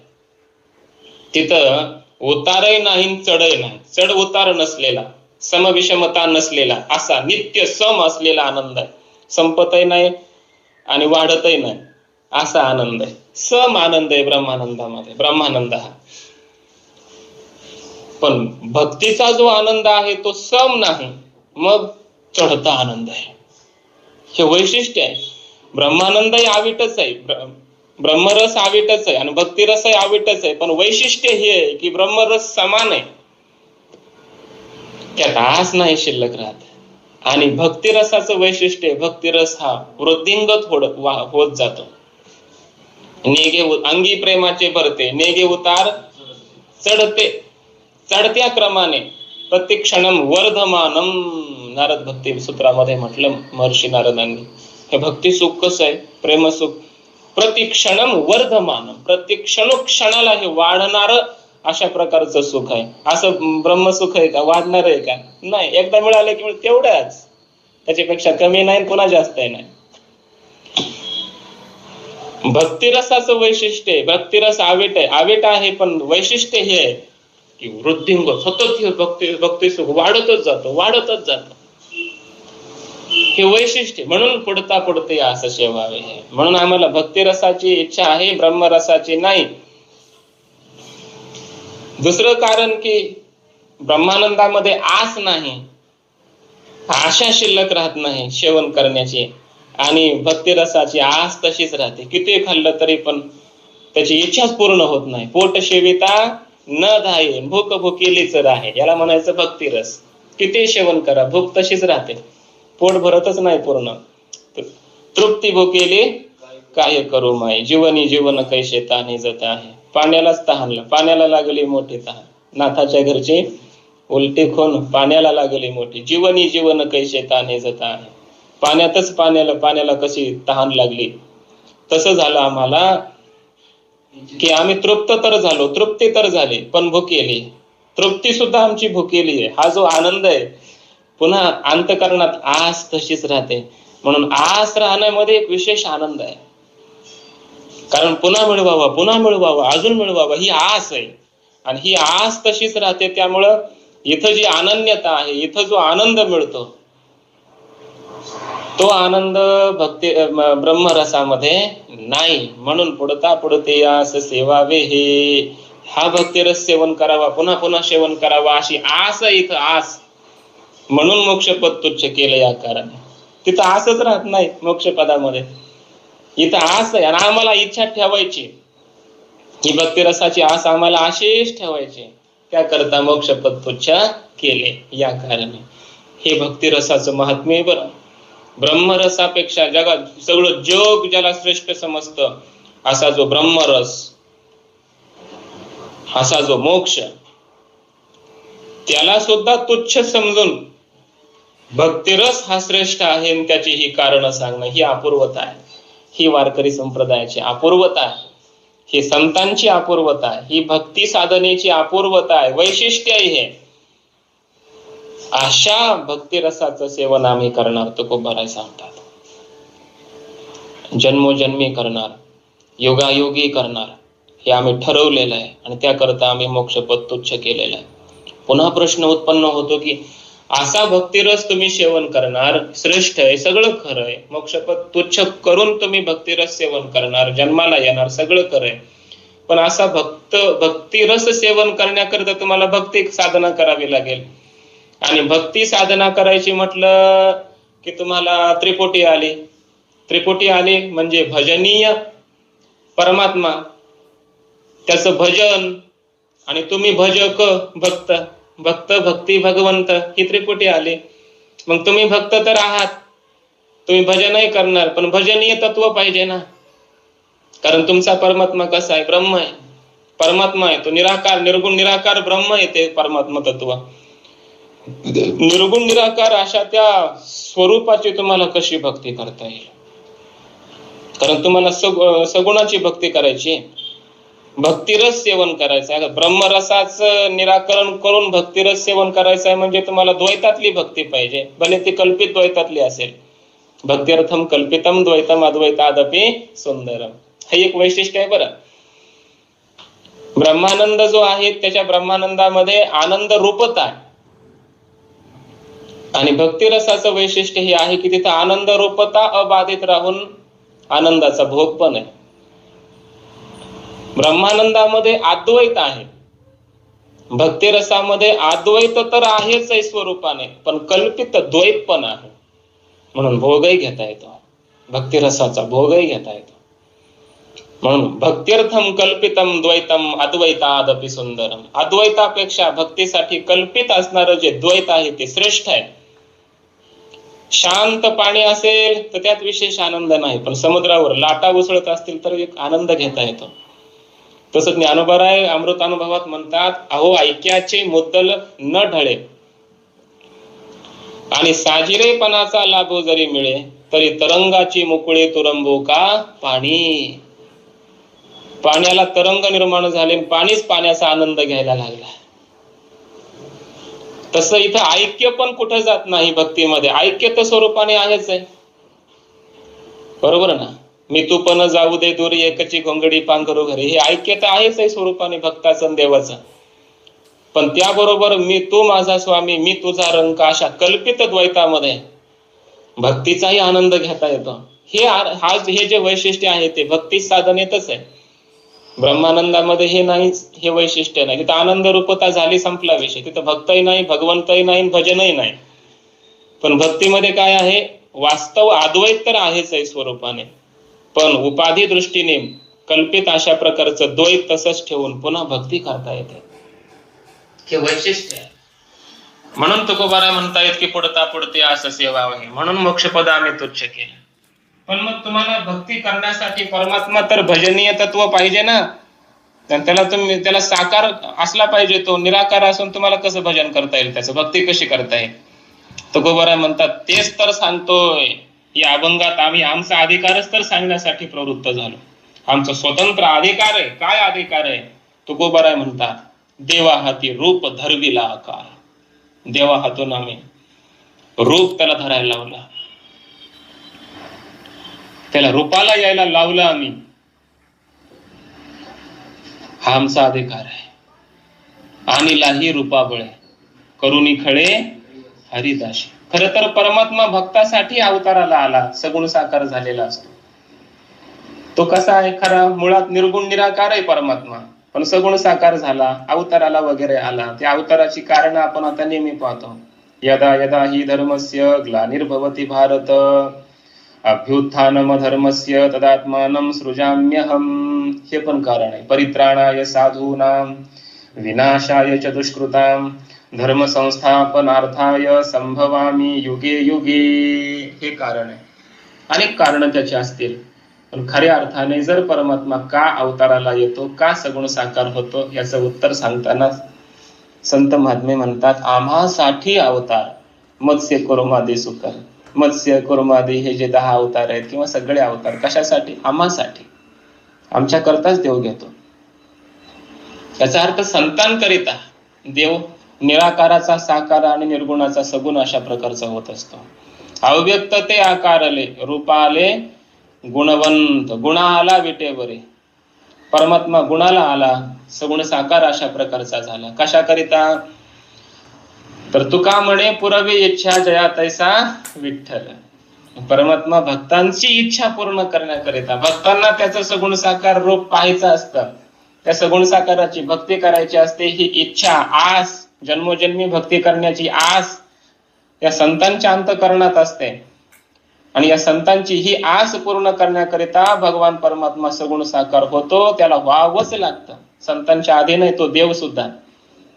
A: तिथं उतारही नाही, चढही नाही, चढ उतार नसलेला, समविषमता नसलेला, असा नित्य सम असलेला आनंद आहे. संपतही नाही आणि वाढतही नाही, असा आनंद आहे. सम आनंद आहे ब्रह्मानंदामध्ये, ब्रह्मानंद हा. पण भक्तीचा जो आनंद आहे तो सम नाही, मग चढता आनंद आहे. हे वैशिष्ट्य आहे. ब्रह्मानंदही आविटच आहे, ब्रह्मरस आविटच आहे आणि भक्तिरसही आविटच आहे. पण वैशिष्ट्य हे आहे की ब्रह्मरस समान आहे, त्यात आस नाही शिल्लक राहत. आणि भक्तिरसाचं वैशिष्ट्य आहे, भक्तिरस हा वृद्धिंगत होत जातो. नेगे अंगी प्रेमाचे भरते, नेगे उतार चढते, चढत्या क्रमाने प्रतिक्षणम वर्धमानम. नारद भक्ती सूत्रामध्ये म्हटलं महर्षी नारदांनी, हे भक्ती सुख कसं आहे? प्रेम सुख प्रतिक्षणम वर्धमानम, प्रत्येक क्षणाला हे वाढणार अशा प्रकारचं सुख आहे. असं ब्रह्मसुख आहे का, वाढणार आहे का? नाही. एकदा मिळालं की तेवढ्याच, त्याच्यापेक्षा कमी नाही पुन्हा जास्त नाही. भक्तिरसाचं वैशिष्ट्य आहे, भक्तिरस आवेट आहे, आवेट आहे, पण वैशिष्ट्य हे आहे की वृद्धिंग, सतत हे भक्ती सुख वाढतच जातं. हे वैशिष्ट्य. म्हणून पुढता पुढते असं सेवावे. म्हणून आम्हाला भक्तिरसाची इच्छा आहे, ब्रह्मरसाची नाही. दुसरं कारण की ब्रह्मानंदामध्ये आस नाही, आशा शिल्लक राहत नाही सेवन करण्याची, आणि भक्तिरसाची आस तशीच राहते. किती खाल्लं तरी पण त्याची इच्छाच पूर्ण होत नाही. पोट सेविता न धाये, भूक भुकेलीच राहे, याला म्हणायचं भक्तिरस. किती सेवन करा, भूक तशीच राहते, पोट भरतच नाही पूर्ण. तृप्ती भुकेली काय करू माय, जीवनी जीवन कैसे ताने जात आहे. पाण्यालाच तहानलं, पाण्याला लागली मोठी तहान. नाथाच्या घरची उलटी खून, पाण्याला लागली मोठी. जीवनी जीवन कैसे ताने जात आहे. पाण्याला कशी तहान लागली. तसं झालं आम्हाला की आम्ही तृप्त तर झालो, तृप्ती तर झाली, पण भुकेली. तृप्ती सुद्धा आमची भुकेली आहे. हा जो आनंद आहे, पुन्हा अंतःकरणात आस तशीच राहते. म्हणून आस राहण्यामध्ये एक विशेष आनंद आहे. कारण पुन्हा मिळवावा, अजून मिळवावा, ही आस आहे. आणि ही आस तशीच राहते. त्यामुळं इथं जी अनन्यता आहे, इथं जो आनंद मिळतो, तो आनंद ब्रह्मरसामध्ये नाही. म्हणून पुढता पुढते आस सेवावे हे. हा भक्तिरस सेवन करावा, पुन्हा पुन्हा सेवन करावा, अशी आस आहे इथं, आस. म्हणून मोक्षपद तुच्छ केलं या कारणे. तिथं आसच राहत नाही मोक्षपदामध्ये, इथं आस आहे. आणि आम्हाला इच्छा ठेवायची, ही भक्तिरसाची आस आम्हाला अशीच ठेवायची, त्याकरता मोक्षपद तुच्छ केले या कारणे. हे भक्तिरसाचं महात्म्य बरं. ब्रह्मरसापेक्षा जगात सगळं जग ज्याला श्रेष्ठ समजतं, असा जो ब्रह्मरस, असा जो मोक्ष, त्याला सुद्धा तुच्छ समजून भक्तिरस हा श्रेष्ठ आहे. आणि त्याची ही कारण सांगणं, ही अपूर्वता आहे. ही वारकरी संप्रदायाची अपूर्वता आहे, ही संतांची अपूर्वता आहे, ही भक्ती साधनेची अपूर्वता आहे, वैशिष्ट्य आहे हे. अशा भक्तिरसाचं सेवन आम्ही करणार, तुकोबाराय सांगतात. जन्मोजन्मी करणार, योगायोगी करणार, हे आम्ही ठरवलेलं आहे. आणि त्याकरता आम्ही मोक्षपद तुच्छ केलेलं आहे. पुन्हा प्रश्न उत्पन्न होतो की असा भक्तिरस तुम्ही सेवन करणार, श्रेष्ठ आहे, सगळं खरं आहे, मोक्षपद तुच्छ करून तुम्ही भक्तिरस सेवन करणार, जन्माला येणार, सगळं खरं आहे, पण असा भक्तिरस सेवन करण्याकरता तुम्हाला भक्ती साधना करावी लागेल. आणि भक्ती साधना करायची म्हटलं की तुम्हाला त्रिपुटी आली म्हणजे भजनीय परमात्मा, त्याचं भजन, आणि तुम्ही भजक भक्त, भक्ती भगवंत, ही त्रिपुटी आली. मग तुम्ही भक्त तर आहात, तुम्ही भजनही करणार, पण भजनीय तत्व पाहिजे ना. कारण तुमचा परमात्मा कसा आहे, ब्रह्म आहे, परमात्मा आहे, तो निराकार, निर्गुण निराकार ब्रह्म आहे ते परमात्मा तत्व. निर्गुण निराकार अशा त्या स्वरूपाची तुम्हाला कशी भक्ती करता येईल? कारण तुम्हाला सगुणाची भक्ती करायची, भक्तिरस सेवन करायचं आहे. ब्रह्मरसाचं निराकरण करून भक्तिरस सेवन करायचं आहे म्हणजे तुम्हाला द्वैतातली भक्ती पाहिजे, भले ती कल्पित द्वैतातली असेल. भक्त्यर्थम कल्पितम द्वैतम अद्वैतादपि सुंदरम, हे एक वैशिष्ट्य आहे बरं. ब्रह्मानंद जो आहे त्याच्या ब्रह्मानंदामध्ये आनंद रूपता आहे, आणि भक्तिरसाचं वैशिष्ट्य हे आहे की तिथं आनंद रूपता अबाधित राहून आनंदाचा भोग पण आहे. ब्रह्मानंदामध्ये अद्वैत आहे, भक्तिरसामध्ये अद्वैत तर आहेच आहे स्वरूपाने, पण कल्पित द्वैत पण आहे. म्हणून भोगही घेता येतो, भक्तिरसाचा भोगही घेता येतो. म्हणून भक्त्यर्थम कल्पितम द्वैतम अद्वैतादपि सुंदरम. अद्वैतापेक्षा भक्तीसाठी कल्पित असणारं जे द्वैत आहे ते श्रेष्ठ आहे. शांत पाणी असेल तर त्यात विशेष आनंद नाही, पण समुद्रावर लाटा उसळत असतील तर एक आनंद घेता येतो. तसं ज्ञानोबाराय अमृतानुभवात म्हणतात, अहो ऐक्याचे मुद्दल न ढळे, आणि साजिरेपणाचा लाभ जरी मिळे तरी तरंगाची मुकुळे तुरंबो का पाणी. पाण्याला तरंग निर्माण झाले, पाणीच पाण्याचा आनंद घ्यायला लागला. तसं इथं ऐक्य पण कुठं जात नाही. भक्तीमध्ये ऐक्य तर स्वरूपाने आहेच आहे, बरोबर ना. मी तू पण जाऊ दे दूर एकची घोंगडी पांघरू घरी, हे ऐक्य तर आहेच आहे स्वरूपाने भक्ताचं आणि देवाचं. पण त्याबरोबर मी तू माझा स्वामी, मी तुझा रंग, अशा कल्पित द्वैतामध्ये भक्तीचाही आनंद घेता येतो. हे जे वैशिष्ट्य आहे ते भक्ती साधनेतच आहे. ब्रह्मानंदामध्ये हे नाही, हे वैशिष्ट्य नाही. तिथं आनंद रूपता झाली, संपला विषय. तिथं भक्तही नाही, भगवंतही नाही, भजनही नाही. पण भक्तीमध्ये काय आहे, वास्तव अद्वैत तर आहेच आहे स्वरूपाने, पण उपाधी दृष्टीने कल्पित अशा प्रकारचं द्वैत तसंच ठेवून पुन्हा भक्ती करता येते. हे वैशिष्ट्य आहे. म्हणून तुकोबारा म्हणतायत की पुढता पुढते असं सेवावे, म्हणून मोक्षपद आम्ही तुच्छ केलं. पण मग तुम्हाला भक्ती करण्यासाठी परमात्मा तर भजनीय तत्व पाहिजे ना. त्याला साकार असला पाहिजे. तो निराकार असून तुम्हाला कसं भजन करता येईल, त्याचं भक्ती कशी करता येईल. तुकोबारा म्हणतात तेच तर सांगतोय या अभंगात आम्ही. आमचा अधिकारच तर सांगण्यासाठी प्रवृत्त झालो. आमचा स्वतंत्र अधिकार आहे. काय अधिकार आहे? तुकोबारा म्हणतात देवा हाती रूप धरविला आकार. देवा हातून आम्ही रूप त्याला धरायला लावला, त्याला रूपाला यायला लावलं आम्ही. हा आमचा अधिकार आहे. आणिलाही रूपाबळे करुणी खळे हरिदाशी. खर तर परमात्मा भक्तासाठी अवताराला आला, सगुण साकार झालेला असतो. तो कसा आहे, खरा मुळात निर्गुण निराकार आहे परमात्मा, पण सगुण साकार झाला, अवताराला वगैरे आला. त्या अवताराची कारण आपण आता नेहमी पाहतो. यदा यदा हि धर्मस्य ग्लानिर्भवति भारत अभ्युत्थानम धर्मस्य तदात्मानं सृजाम्यहम. हे पण कारण आहे. परित्राणाय साधूनां विनाशाय च दुष्कृतां धर्म संस्थापनार्थाय संभवामी युगे युगे. हे कारण आहे. अनेक कारण त्याचे असतील, पण खऱ्या अर्थाने जर परमात्मा का अवताराला येतो, का सगुण साकार होतो, याचं उत्तर सांगताना संत महात्मे म्हणतात आम्हासाठी अवतार. मत्स्य कुर्मादी सुकर, मत्स्य कुर्मादी हे जे 10 अवतार आहेत किंवा सगळे अवतार कशासाठी? आम्हासाठी, आमच्या करताच देव घेतो. याचा अर्थ संतांकरिता देव निराकाराचा साकार आणि निर्गुणाचा सगुण अशा प्रकारचा होत असतो. अव्यक्त ते आकारले, रूपाले गुणवंत, गुणा आला विटेवरे. परमात्मा गुणाला आला, सगुण साकार अशा प्रकारचा झाला. कशाकरिता? तर तुका म्हणे पुरवी इच्छा जया तैसा विठ्ठल. परमात्मा भक्तांची इच्छा पूर्ण करण्याकरिता, भक्तांना त्याचं सगुण साकार रूप पाहायचं असतं, त्या सगुण साकाराची भक्ती करायची असते. ही इच्छा, आस, जन्मोजन्मी भक्ती करण्याची आस या संतांच्या अंतःकरणात असते. आणि या संतांची ही आस पूर्ण करण्याकरिता भगवान परमात्मा सगुण साकार होतो. त्याला व्हावंच लागतं. संतांच्या आधी नाही, तो देव सुद्धा.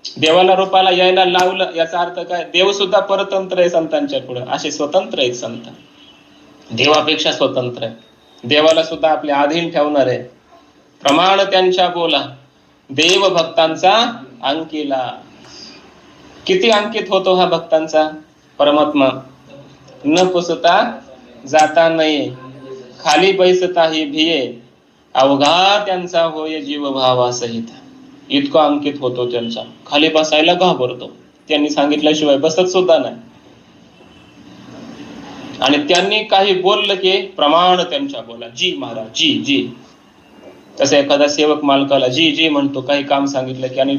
A: देवाला रूपाला यायला लावलं, याचा अर्थ काय? देव सुद्धा परतंत्र आहे संतांच्या पुढे. असे स्वतंत्र आहेत संत, देवापेक्षा स्वतंत्र आहे. देवाला सुद्धा आपल्या अधीन ठेवणार आहे. प्रमाण त्यांच्या बोला देव भक्तांचा अंकिला. किती अंकित होतो हा भक्तांचा परमात्मा? न पुसता जाता नाही, खाली बैसता ही भिये, अवघा त्यांचा होय जीव भावासहित. इतका अंकित होतो त्यांचा, खाली बसायला घाबरतो, त्यांनी सांगितल्याशिवाय बसत सुद्धा नाही. आणि त्यांनी काही बोललं की प्रमाण त्यांच्या बोला, जी महाराज, जी जी. तसं एखादा सेवक मालकाला जी जी म्हणतो, काही काम सांगितलं की, आणि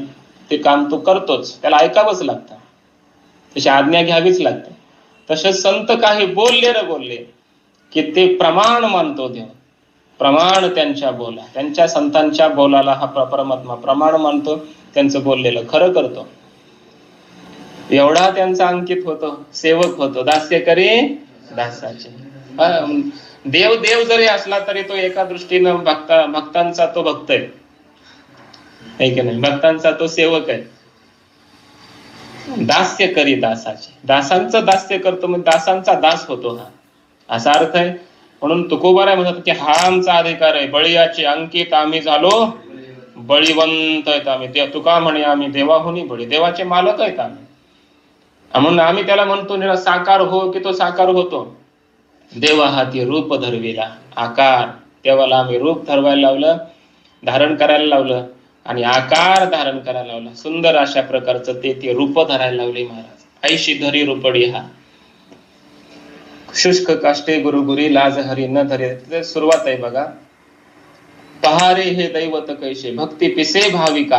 A: ते काम तो करतोच, त्याला ऐकावंच लागतं, त्याची आज्ञा घ्यावीच लागते. तसेच संत काही बोलले की ते प्रमाण मानतो देव. प्रमाण त्यांच्या बोला, त्यांच्या संतांच्या बोलाला हा परमात्मा प्रमाण मानतो. त्यांचं बोललेलं खरं करतो. एवढा त्यांचा अंकित होतो, सेवक होतो. दास्य करे दासाचे. देव देव जरी असला तरी तो एका दृष्टीनं भक्तांचा तो भक्त आहे की नाही? भक्तांचा तो सेवक आहे. दास्य करी दासाचे, दासांचं दास्य करतो, म्हणजे दासांचा दास होतो हा, असा अर्थ आहे. म्हणून तुकोबारा म्हणतात की हा आमचा अधिकार आहे. बळीयाचे अंकित आम्ही झालो, बळीवंत आहेत आम्ही. ते तुका म्हणे आम्ही देवाहुनी बळी, देवाचे मालक आहेत आम्ही. म्हणून आम्ही त्याला म्हणतो साकार हो, की तो साकार होतो. देवा हाती रूप धरविला आकार. देवाला आम्ही रूप धरवायला लावलं. धारण करायला लावलं आणि आकार धारण करायला लावला. सुंदर अशा प्रकारचं ते रूप धरायला लावले महाराज. ऐशी धरी रूपडी हा शुष्क काष्टे गुरुगुरी लाज हरी न धरे. सुरुवात आहे बघा. पहारे हे दैवत कैसे भक्ती पिसे भाविका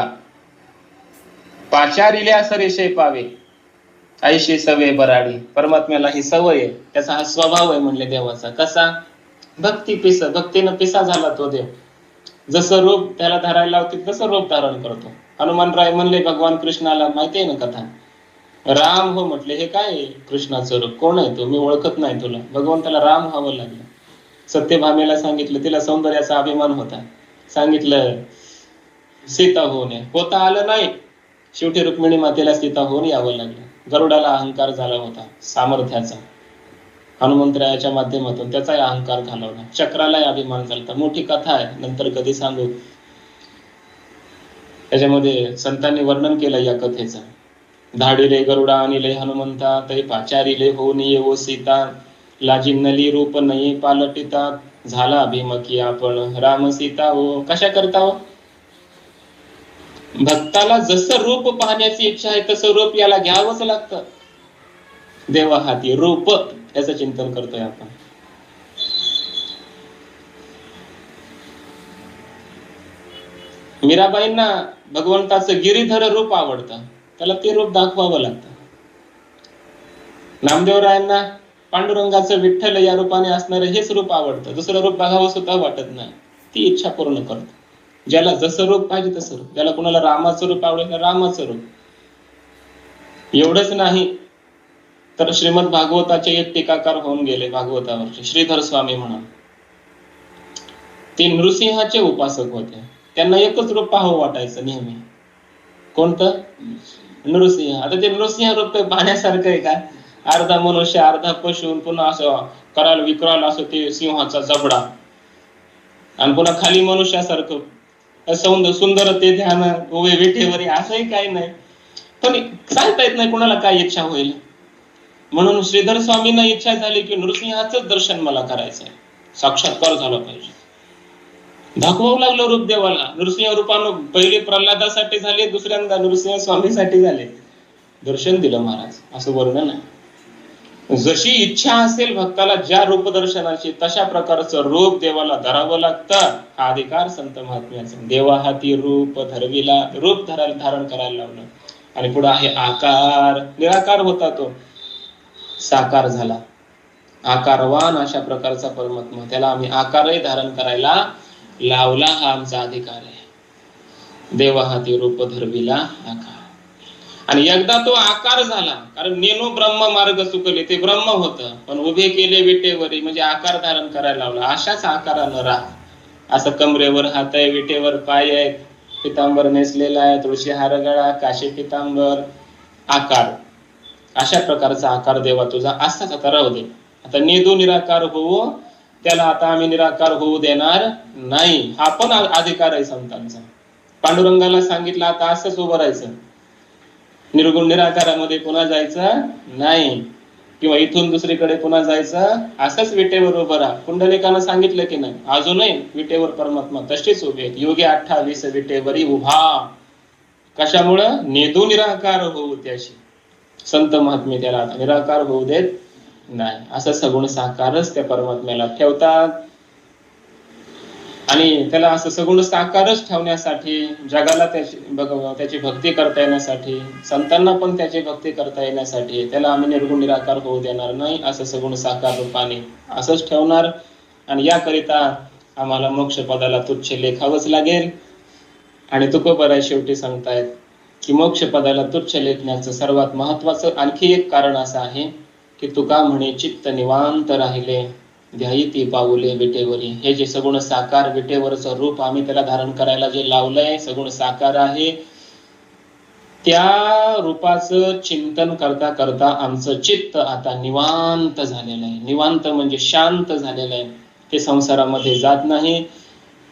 A: पाचारिल्या सरेशे पावे ऐशी सवे बराडी. परमात्म्याला ही सवय आहे, त्याचा हा स्वभाव आहे म्हणले देवाचा. कसा? भक्ती पिस, भक्तीनं पिसा झाला तो देव. जसं रूप त्याला धरायला लावते तसं रूप धारण करतो. हनुमानराय म्हणले भगवान कृष्णाला, माहिती आहे ना कथा, राम हो म्हटले. हे काय कृष्णाचं रूप, कोण आहे तो, मी ओळखत नाही तुला. भगवंताला राम व्हावं लागलं. सत्यभामेला सांगितलं, तिला सौंदर्याचा अभिमान होता, सांगितलं सीता होऊन ये, होता आलं नाही. शेवटी रुक्मिणी मातेला सीता होऊन यावं लागलं. गरुडाला अहंकार झाला होता सामर्थ्याचा, हनुमंतरायाच्या माध्यमातून त्याचाही अहंकार घालवला. चक्रालाही अभिमान झाला. मोठी कथा आहे, नंतर कधी सांगू. त्याच्यामध्ये संतांनी वर्णन केलं या कथेचं. धाडिले गरुडा आणिले हनुमंता तै पाचारिले होऊन येवो सीता लाजिन्नली रूप नाही पालटिता झाला अभिमकी आपण राम सीता हो. कशा करता हो? भक्ताला जसं रूप पाहण्याची इच्छा आहे तसं रूप याला घ्यावंच लागतं. देवा हाती रूप, याचं चिंतन करतोय आपण. मीराबाईंना भगवंताचं गिरीधर रूप आवडतं, त्याला ते रूप दाखवावं लागतं. नामदेवरायांना पांडुरंगाचं विठ्ठल या रूपाने असणारं हेच रूप आवडतं, दुसरं रूप बघावं सुद्धा वाटत नाही. ती इच्छा पूर्ण करतो. ज्याला जसं रूप पाहिजे तसं रूप. ज्याला कुणाला रामाचं रूप आवडेल रामाचं रूप. एवढंच नाही तर श्रीमद भागवताचे एक टीकाकार होऊन गेले भागवतावरचे, श्रीधर स्वामी म्हणून. ते नृसिंहाचे उपासक होते. त्यांना एकच रूप पाहावं वाटायचं नेहमी. कोणतं? नृसिंह. आता ते नृसिंह रूप पाहण्यासारखं आहे का? अर्धा मनुष्य अर्धा पशु, पुन्हा असं कराल विकराल असं ते सिंहाचा जबडा, आणि पुन्हा खाली मनुष्यासारखं सुंदर ते ध्यान उभे विठेवरी, असंही काही नाही. पण सांगता येत नाही कुणाला काय इच्छा होईल. म्हणून श्रीधर स्वामींना इच्छा झाली की नृसिंहाचं दर्शन मला करायचंय, साक्षात्कार झाला पाहिजे. दाखवावं लागलं रूप देवाला. नृसिंह रूपानं पहिले प्रल्हादासाठी झाले, दुसऱ्यांदा नृसिंह स्वामीसाठी झाले. दर्शन दिलं महाराज, असं वर्णन आहे. जशी इच्छा असेल भक्ताला ज्या रूप दर्शनाची, तशा प्रकारचं रूप देवाला धरावं लागतं. हा अधिकार संत महात्म्याचा. देवा हाती रूप धरविला, रूप धारण करायला लावलं. आणि पुढे आहे आकार. निराकार होता तो, साकार झाला. आकारवान अशा प्रकारचा परमात्मा, त्याला आम्ही आकारही धारण करायला लावला. हा आमचा अधिकार आहे. देवा हाती रूप धरविला आकार. आणि एकदा तो आकार झाला, कारण नेनो ब्रह्म मार्ग चुकले, ते ब्रह्म होतं, पण उभे केले विटेवरी, म्हणजे आकार धारण करायला लावला. अशाच आकारानं राहा. असं कमरेवर हात आहे, विटेवर पाय आहे, पितांबर नेसलेला आहे, तुळशी हार गळा, काशी पितांबर, आकार. अशा प्रकारचा आकार देवा तुझा असाच आता राहू दे. आता निदू निराकार होऊ, त्याला आता आम्ही निराकार होऊ देणार नाही. हा पण अधिकार आहे संतांचा. पांडुरंगाला सांगितलं आता असंच उभं राहायचं, निर्गुण निराकारामध्ये पुन्हा जायचं नाही, किंवा इथून दुसरीकडे पुन्हा जायचं, असंच विटेवर उभं राहा. पुंडलिकानं सांगितलं की नाही, अजूनही विटेवर परमात्मा तशीच उभे आहेत. योगी 28 विटेवरी उभा. कशामुळं? निदू निराकार होऊ त्याशी. संत महात्मे त्याला आता निराकार होऊ देत नाही. असं सगुण साकारच त्या परमात्म्याला ठेवतात. आणि त्याला असं सगुण साकारच ठेवण्यासाठी, जगाला त्याची भक्ती करता येण्यासाठी, संतांना पण त्याची भक्ती करता येण्यासाठी त्याला आम्ही निर्गुण निराकार होऊ देणार नाही. असं सगुण साकार रूपाने असंच ठेवणार. आणि याकरिता आम्हाला मोक्ष पदाला तुच्छ लेखावंच लागेल. आणि तुकोबराय शेवटी सांगतायत की मोक्ष पदाला तुच्छ लेखण्याचं सर्वात महत्वाचं आणखी एक कारण असं आहे की तुका म्हणे चित्त निवांत राहिले ध्यायी ती पाऊले विटेवरी. हे जे सगुण साकार विटेवरचं रूप आम्ही त्याला धारण करायला जे लावलंय, सगुण साकार आहे, त्या रूपाचं चिंतन करता करता आमचं चित्त आता निवांत झालेलं आहे. निवांत म्हणजे शांत झालेलं आहे. ते संसारामध्ये जात नाही,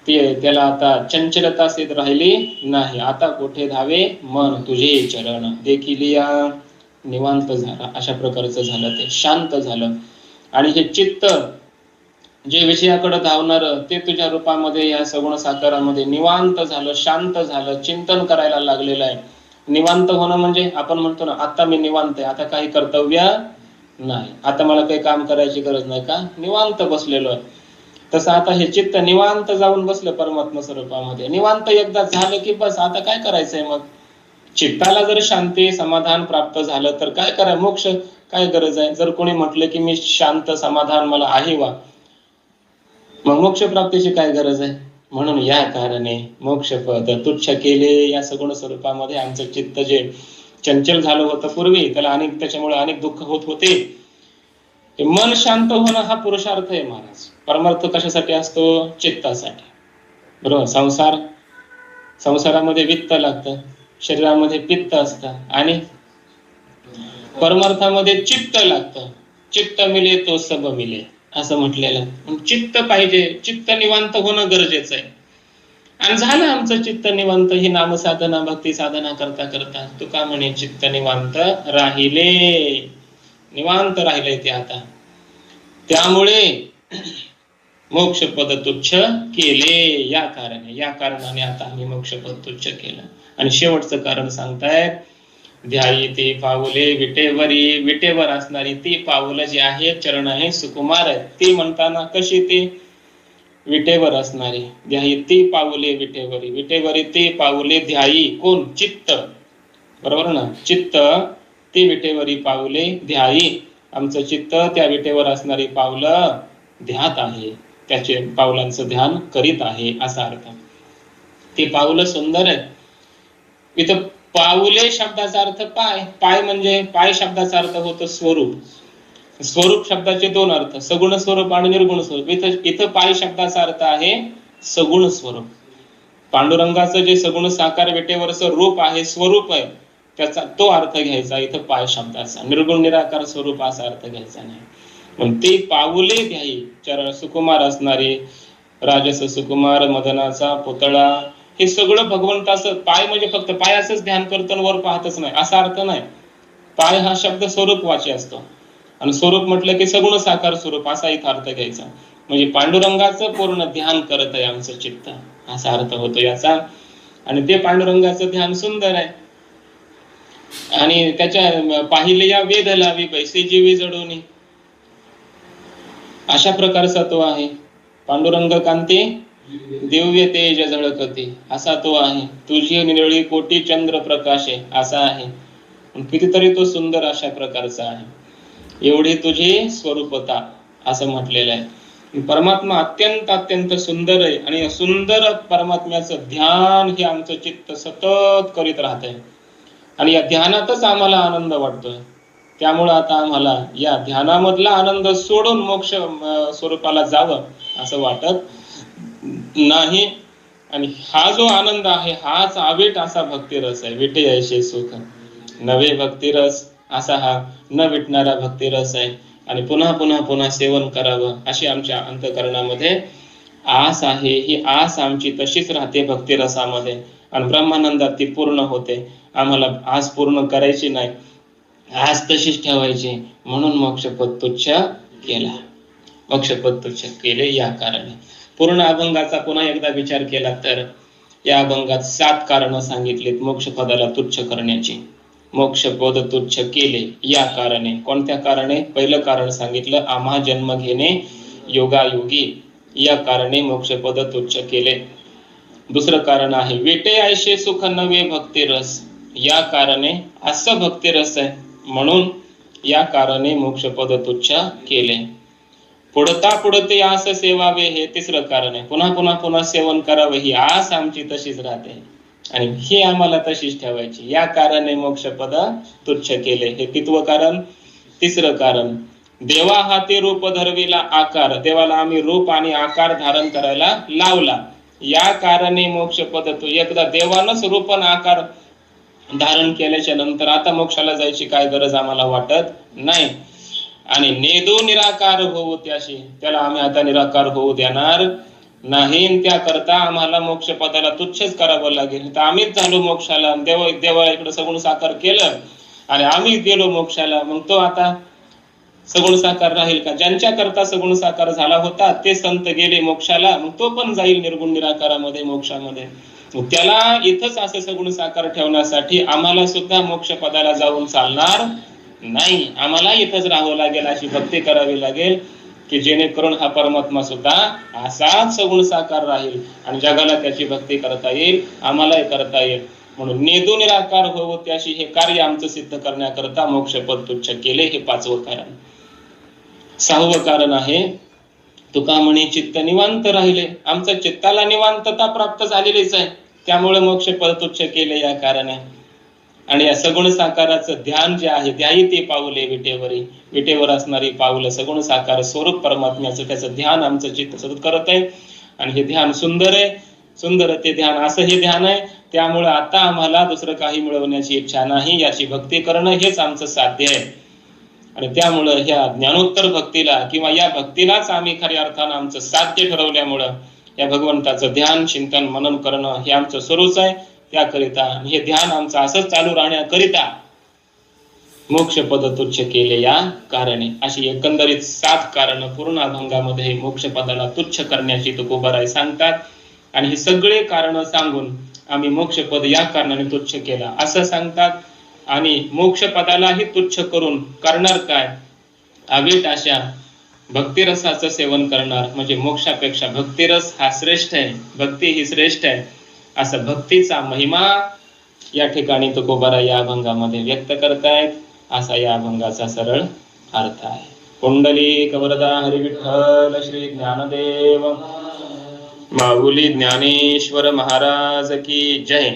A: त्याला आता चंचलता सिद्ध राहिली नाही. आता कुठे धावे मन तुझे चरण देखील या. निवांत झाला, अशा प्रकारचं झालं, ते शांत झालं. आणि हे चित्त जे विषयाकडे धावणार ते तुझ्या रूपामध्ये या सगुण साकारामध्ये निवांत झालं, शांत झालं, चिंतन करायला लागलेलं आहे. निवांत होणं म्हणजे आपण म्हणतो ना, आता मी निवांत आहे, आता काही कर्तव्य नाही, आता मला काही काम करायची गरज नाही, का निवांत बसलेलो आहे. तसं आता हे चित्त निवांत जाऊन बसलं परमात्मा स्वरूपामध्ये. निवांत एकदा झालं की बस, आता काय करायचंय मग? चित्ताला जर शांती समाधान प्राप्त झालं तर काय कराय, मोक्ष काय गरज आहे? जर कोणी म्हटलं की मी शांत समाधान मला आहे वा, मग मोक्ष प्राप्तीची काय गरज आहे? म्हणून या कारणे मोक्ष पद तुच्छ केले. या सगुण स्वरूपामध्ये आमचं चित्त जे चंचल झालं होतं पूर्वी, त्याच्यामुळे अनेक दुःख होत होते. मन शांत होणं हा पुरुषार्थ आहे महाराज. परमार्थ कशासाठी असतो? चित्तासाठी. बरोबर. संसारामध्ये वित्त लागतं, शरीरामध्ये पित्त असतं, आणि परमार्थामध्ये चित्त लागतं. चित्त मिले तो सब मिले असं म्हटलेलं. चित्त पाहिजे, चित्त निवांत होणं गरजेचं आहे. आणि झालं आमचं चित्त निवांत. ही नामसाधना भक्ती साधना करता करता तुका म्हणे चित्त निवांत राहिले. निवांत राहिले ते आता. त्यामुळे मोक्ष पद तुच्छ केले. या कारणाने आता आम्ही मोक्ष पद तुच्छ केलं. आणि शेवटचं कारण सांगतायत, ध्यायी ते पाऊले विटेवरी. विटेवर असणारी ती पाऊलं जी आहे, चरण आहे सुकुमार आहे. ती म्हणताना कशी? ती विटेवर असणारी. ध्यायी ती पाऊले विटेवरी. विटेवरी ती पाऊले. ध्यायी कोण? चित्त. बरोबर ना? चित्त ती विटेवरी पाऊले. ध्यायी आमचं चित्त त्या विटेवर असणारी पावलं ध्यात आहे, त्याचे पावलांचं ध्यान करीत आहे असा अर्थ. ती पावलं सुंदर आहे. इथं पाऊले शब्दाचा अर्थ पाय. पाय म्हणजे, पाय शब्दाचा अर्थ होतो स्वरूप. स्वरूप शब्दाचे दोन अर्थ, सगुण स्वरूप आणि निर्गुण स्वरूप. इथं पाय शब्दाचा अर्थ आहे सगुण स्वरूप. पांडुरंगाचं जे सगुण साकार विटेवरचं रूप आहे, स्वरूप आहे, त्याचा तो अर्थ घ्यायचा इथं पाय शब्दाचा. निर्गुण निराकार स्वरूप असा अर्थ घ्यायचा नाही. पण ते पाऊले ध्यायी, चरण सुकुमार असणारे, राजस सुकुमार, मदनाचा पुतळा, हे सगळं भगवंताचं. पाय म्हणजे फक्त पायाचंच ध्यान करतो वर पाहतच नाही असा अर्थ नाही. पाय हा शब्द स्वरूपवाची असतो, आणि स्वरूप म्हटलं की सगुण साकार स्वरूप असा इथं अर्थ घ्यायचा. म्हणजे पांडुरंगाचं पूर्ण ध्यान करत आहे आमचं चित्त असा अर्थ होतो याचा. आणि ते पांडुरंगाचं ध्यान सुंदर आहे. आणि त्याच्या पाहिले या वेद लावी पैसे जीवी जडोनी, अशा प्रकारचा तो आहे. पांडुरंग कांती दिव्य तेज झळकते असा तो आहे. तुझी निरळी कोटी चंद्र प्रकाशे असा आहे. कितीतरी तो सुंदर अशा प्रकारचा आहे. एवढी तुझी स्वरूपता असं म्हटलेलं आहे. परमात्मा अत्यंत अत्यंत सुंदर आहे. आणि सुंदर परमात्म्याचं ध्यान हे आमचं चित्त सतत करीत राहतंय. आणि या ध्यानातच आम्हाला आनंद वाटतोय. त्यामुळे आता आम्हाला या ध्यानामधला आनंद सोडून मोक्ष स्वरूपाला जावं असं वाटत नाही. आणि हा जो आनंद आहे हाच आवेट असा भक्तिरस आहे. विटे ऐशे सुख नवे भक्तिरस असा हा न विटणारा भक्तिरस आहे. आणि पुन्हा पुन्हा पुन्हा सेवन करावं अशी आमच्या अंतःकरणामध्ये आस आहे. ही आस आमची तशीच राहते भक्तिरसामध्ये, आणि ब्रह्मानंदात ती पूर्ण होते. आम्हाला आस पूर्ण करायची नाही, आस तशीच ठेवायची. म्हणून मोक्षपद तुच्छ केला. मोक्षपद तुच्छ केले या कारणे. पूर्ण अभंगाचा पुन्हा एकदा विचार केला तर या अभंगात 7 कारणं सांगितलीत मोक्षपदाला तुच्छ करण्याची. मोक्षपद तुच्छ केले या कारणे. कोणत्या कारणे? पहिलं कारण सांगितलं, आम्हा जन्म घेणे योगायोगी, या कारणे मोक्षपद तुच्छ केले. दुसरं कारण आहे विटे ऐशे सुख नवे भक्तिरस, या कारणे असं भक्तिरस आहे म्हणून या कारणे मोक्षपद तुच्छ केले. पुढता पुढते आस सेवावे, हे तिसरं कारण आहे. पुन्हा पुन्हा पुन्हा सेवन करावं ही आस आमची तशीच राहते, आणि ही आम्हाला तशीच ठेवायची. या कारणे मोक्षपद तुच्छ केले. हे कितवं कारण? तिसरं कारण. देवा हाती रूप धरविला आकार, देवाला आम्ही रूप आणि आकार धारण करायला लावला. या कारणे मोक्षपद. तो एकदा देवानच रूप आणि आकार धारण केल्याच्या नंतर आता मोक्षाला जायची काय गरज आम्हाला वाटत नाही. आणि नेदो निराकार होऊ त्याशी, त्याला आम्ही आता निराकार होऊ देणार नाही. त्याकरता आम्हाला मोक्षपदाला तुच्छच करावं लागेल. तर आम्हीच झालो मोक्षाला. देवा इकडे सगुण साकार केलं आणि आम्ही गेलो मोक्षाला. मग तो आता सगुण साकार राहील का? ज्यांच्या करता सगुण साकार झाला होता ते संत गेले मोक्षाला, मग तो पण जाईल निर्गुण निराकारामध्ये मोक्षामध्ये. त्याला इथंच असं सगुण साकार ठेवण्यासाठी आम्हाला सुद्धा मोक्ष पदाला जाऊन चालणार नाही. आम्हाला इथंच राहावं लागेल, अशी भक्ती करावी लागेल की जेणेकरून हा परमात्मा सुद्धा असाच सगुण साकार राहील आणि जगाला त्याची भक्ती करता येईल, आम्हालाही करता येईल. म्हणून नेदू निराकार होवो त्याशी हे कार्य आमचं सिद्ध करण्याकरता मोक्षपद तुच्छ केले, हे 5वं कारण. 6वं कारण आहे तुका म्हणे चित्त निवांत राहिले. आमच्या चित्ताला निवांतता प्राप्त झालेलीच आहे, त्यामुळे मोक्षपद तुच्छ केले या कारणे. आणि या सगुण साकाराचं ध्यान जे आहे त्याही ते पाऊले विटेवरी, विटेवर असणारी पाऊल सगुण साकार स्वरूप परमात्म्याचं, त्याचं ध्यान आमचं चित्त सतत करत आहे. आणि हे ध्यान सुंदर आहे, सुंदर ते ध्यान, असं हे ध्यान आहे. त्यामुळे आता आम्हाला दुसरं काही मिळवण्याची इच्छा नाही, याची भक्ती करणं हेच आमचं साध्य आहे. आणि त्यामुळं ह्या ज्ञानोत्तर भक्तीला किंवा या भक्तीलाच आम्ही खऱ्या अर्थानं आमचं साध्य ठरवल्यामुळं या भगवंताचं ध्यान चिंतन मनन करणं हे आमचं सुरूच आहे. त्याकरिता हे ध्यान आमचं असंच चालू राहण्याकरिता मोक्षपद तुच्छ केले या कारणे. अशी एकंदरीत 7 कारण पूर्ण अभंगामध्ये मोक्षपदाला तुच्छ करण्याची तुकोबाराय सांगतात. आणि ही सगळे कारण सांगून आम्ही मोक्षपद या कारणाने तुच्छ केला असं सांगतात. आणि मोक्षपदालाही तुच्छ करून करणार काय? अवेट अशा भक्तिरसाचं सेवन करणार, म्हणजे मोक्षापेक्षा भक्तिरस हा श्रेष्ठ आहे, भक्ती ही श्रेष्ठ आहे, असं भक्तीचा महिमा या ठिकाणी तुकोबाराय या अभंगामध्ये व्यक्त करतायत. असा या अभंगाचा सरळ अर्थ आहे. पुंडलिक वरदा हरी विठ्ठल श्री ज्ञानदेव माऊली ज्ञानेश्वर महाराज की जय.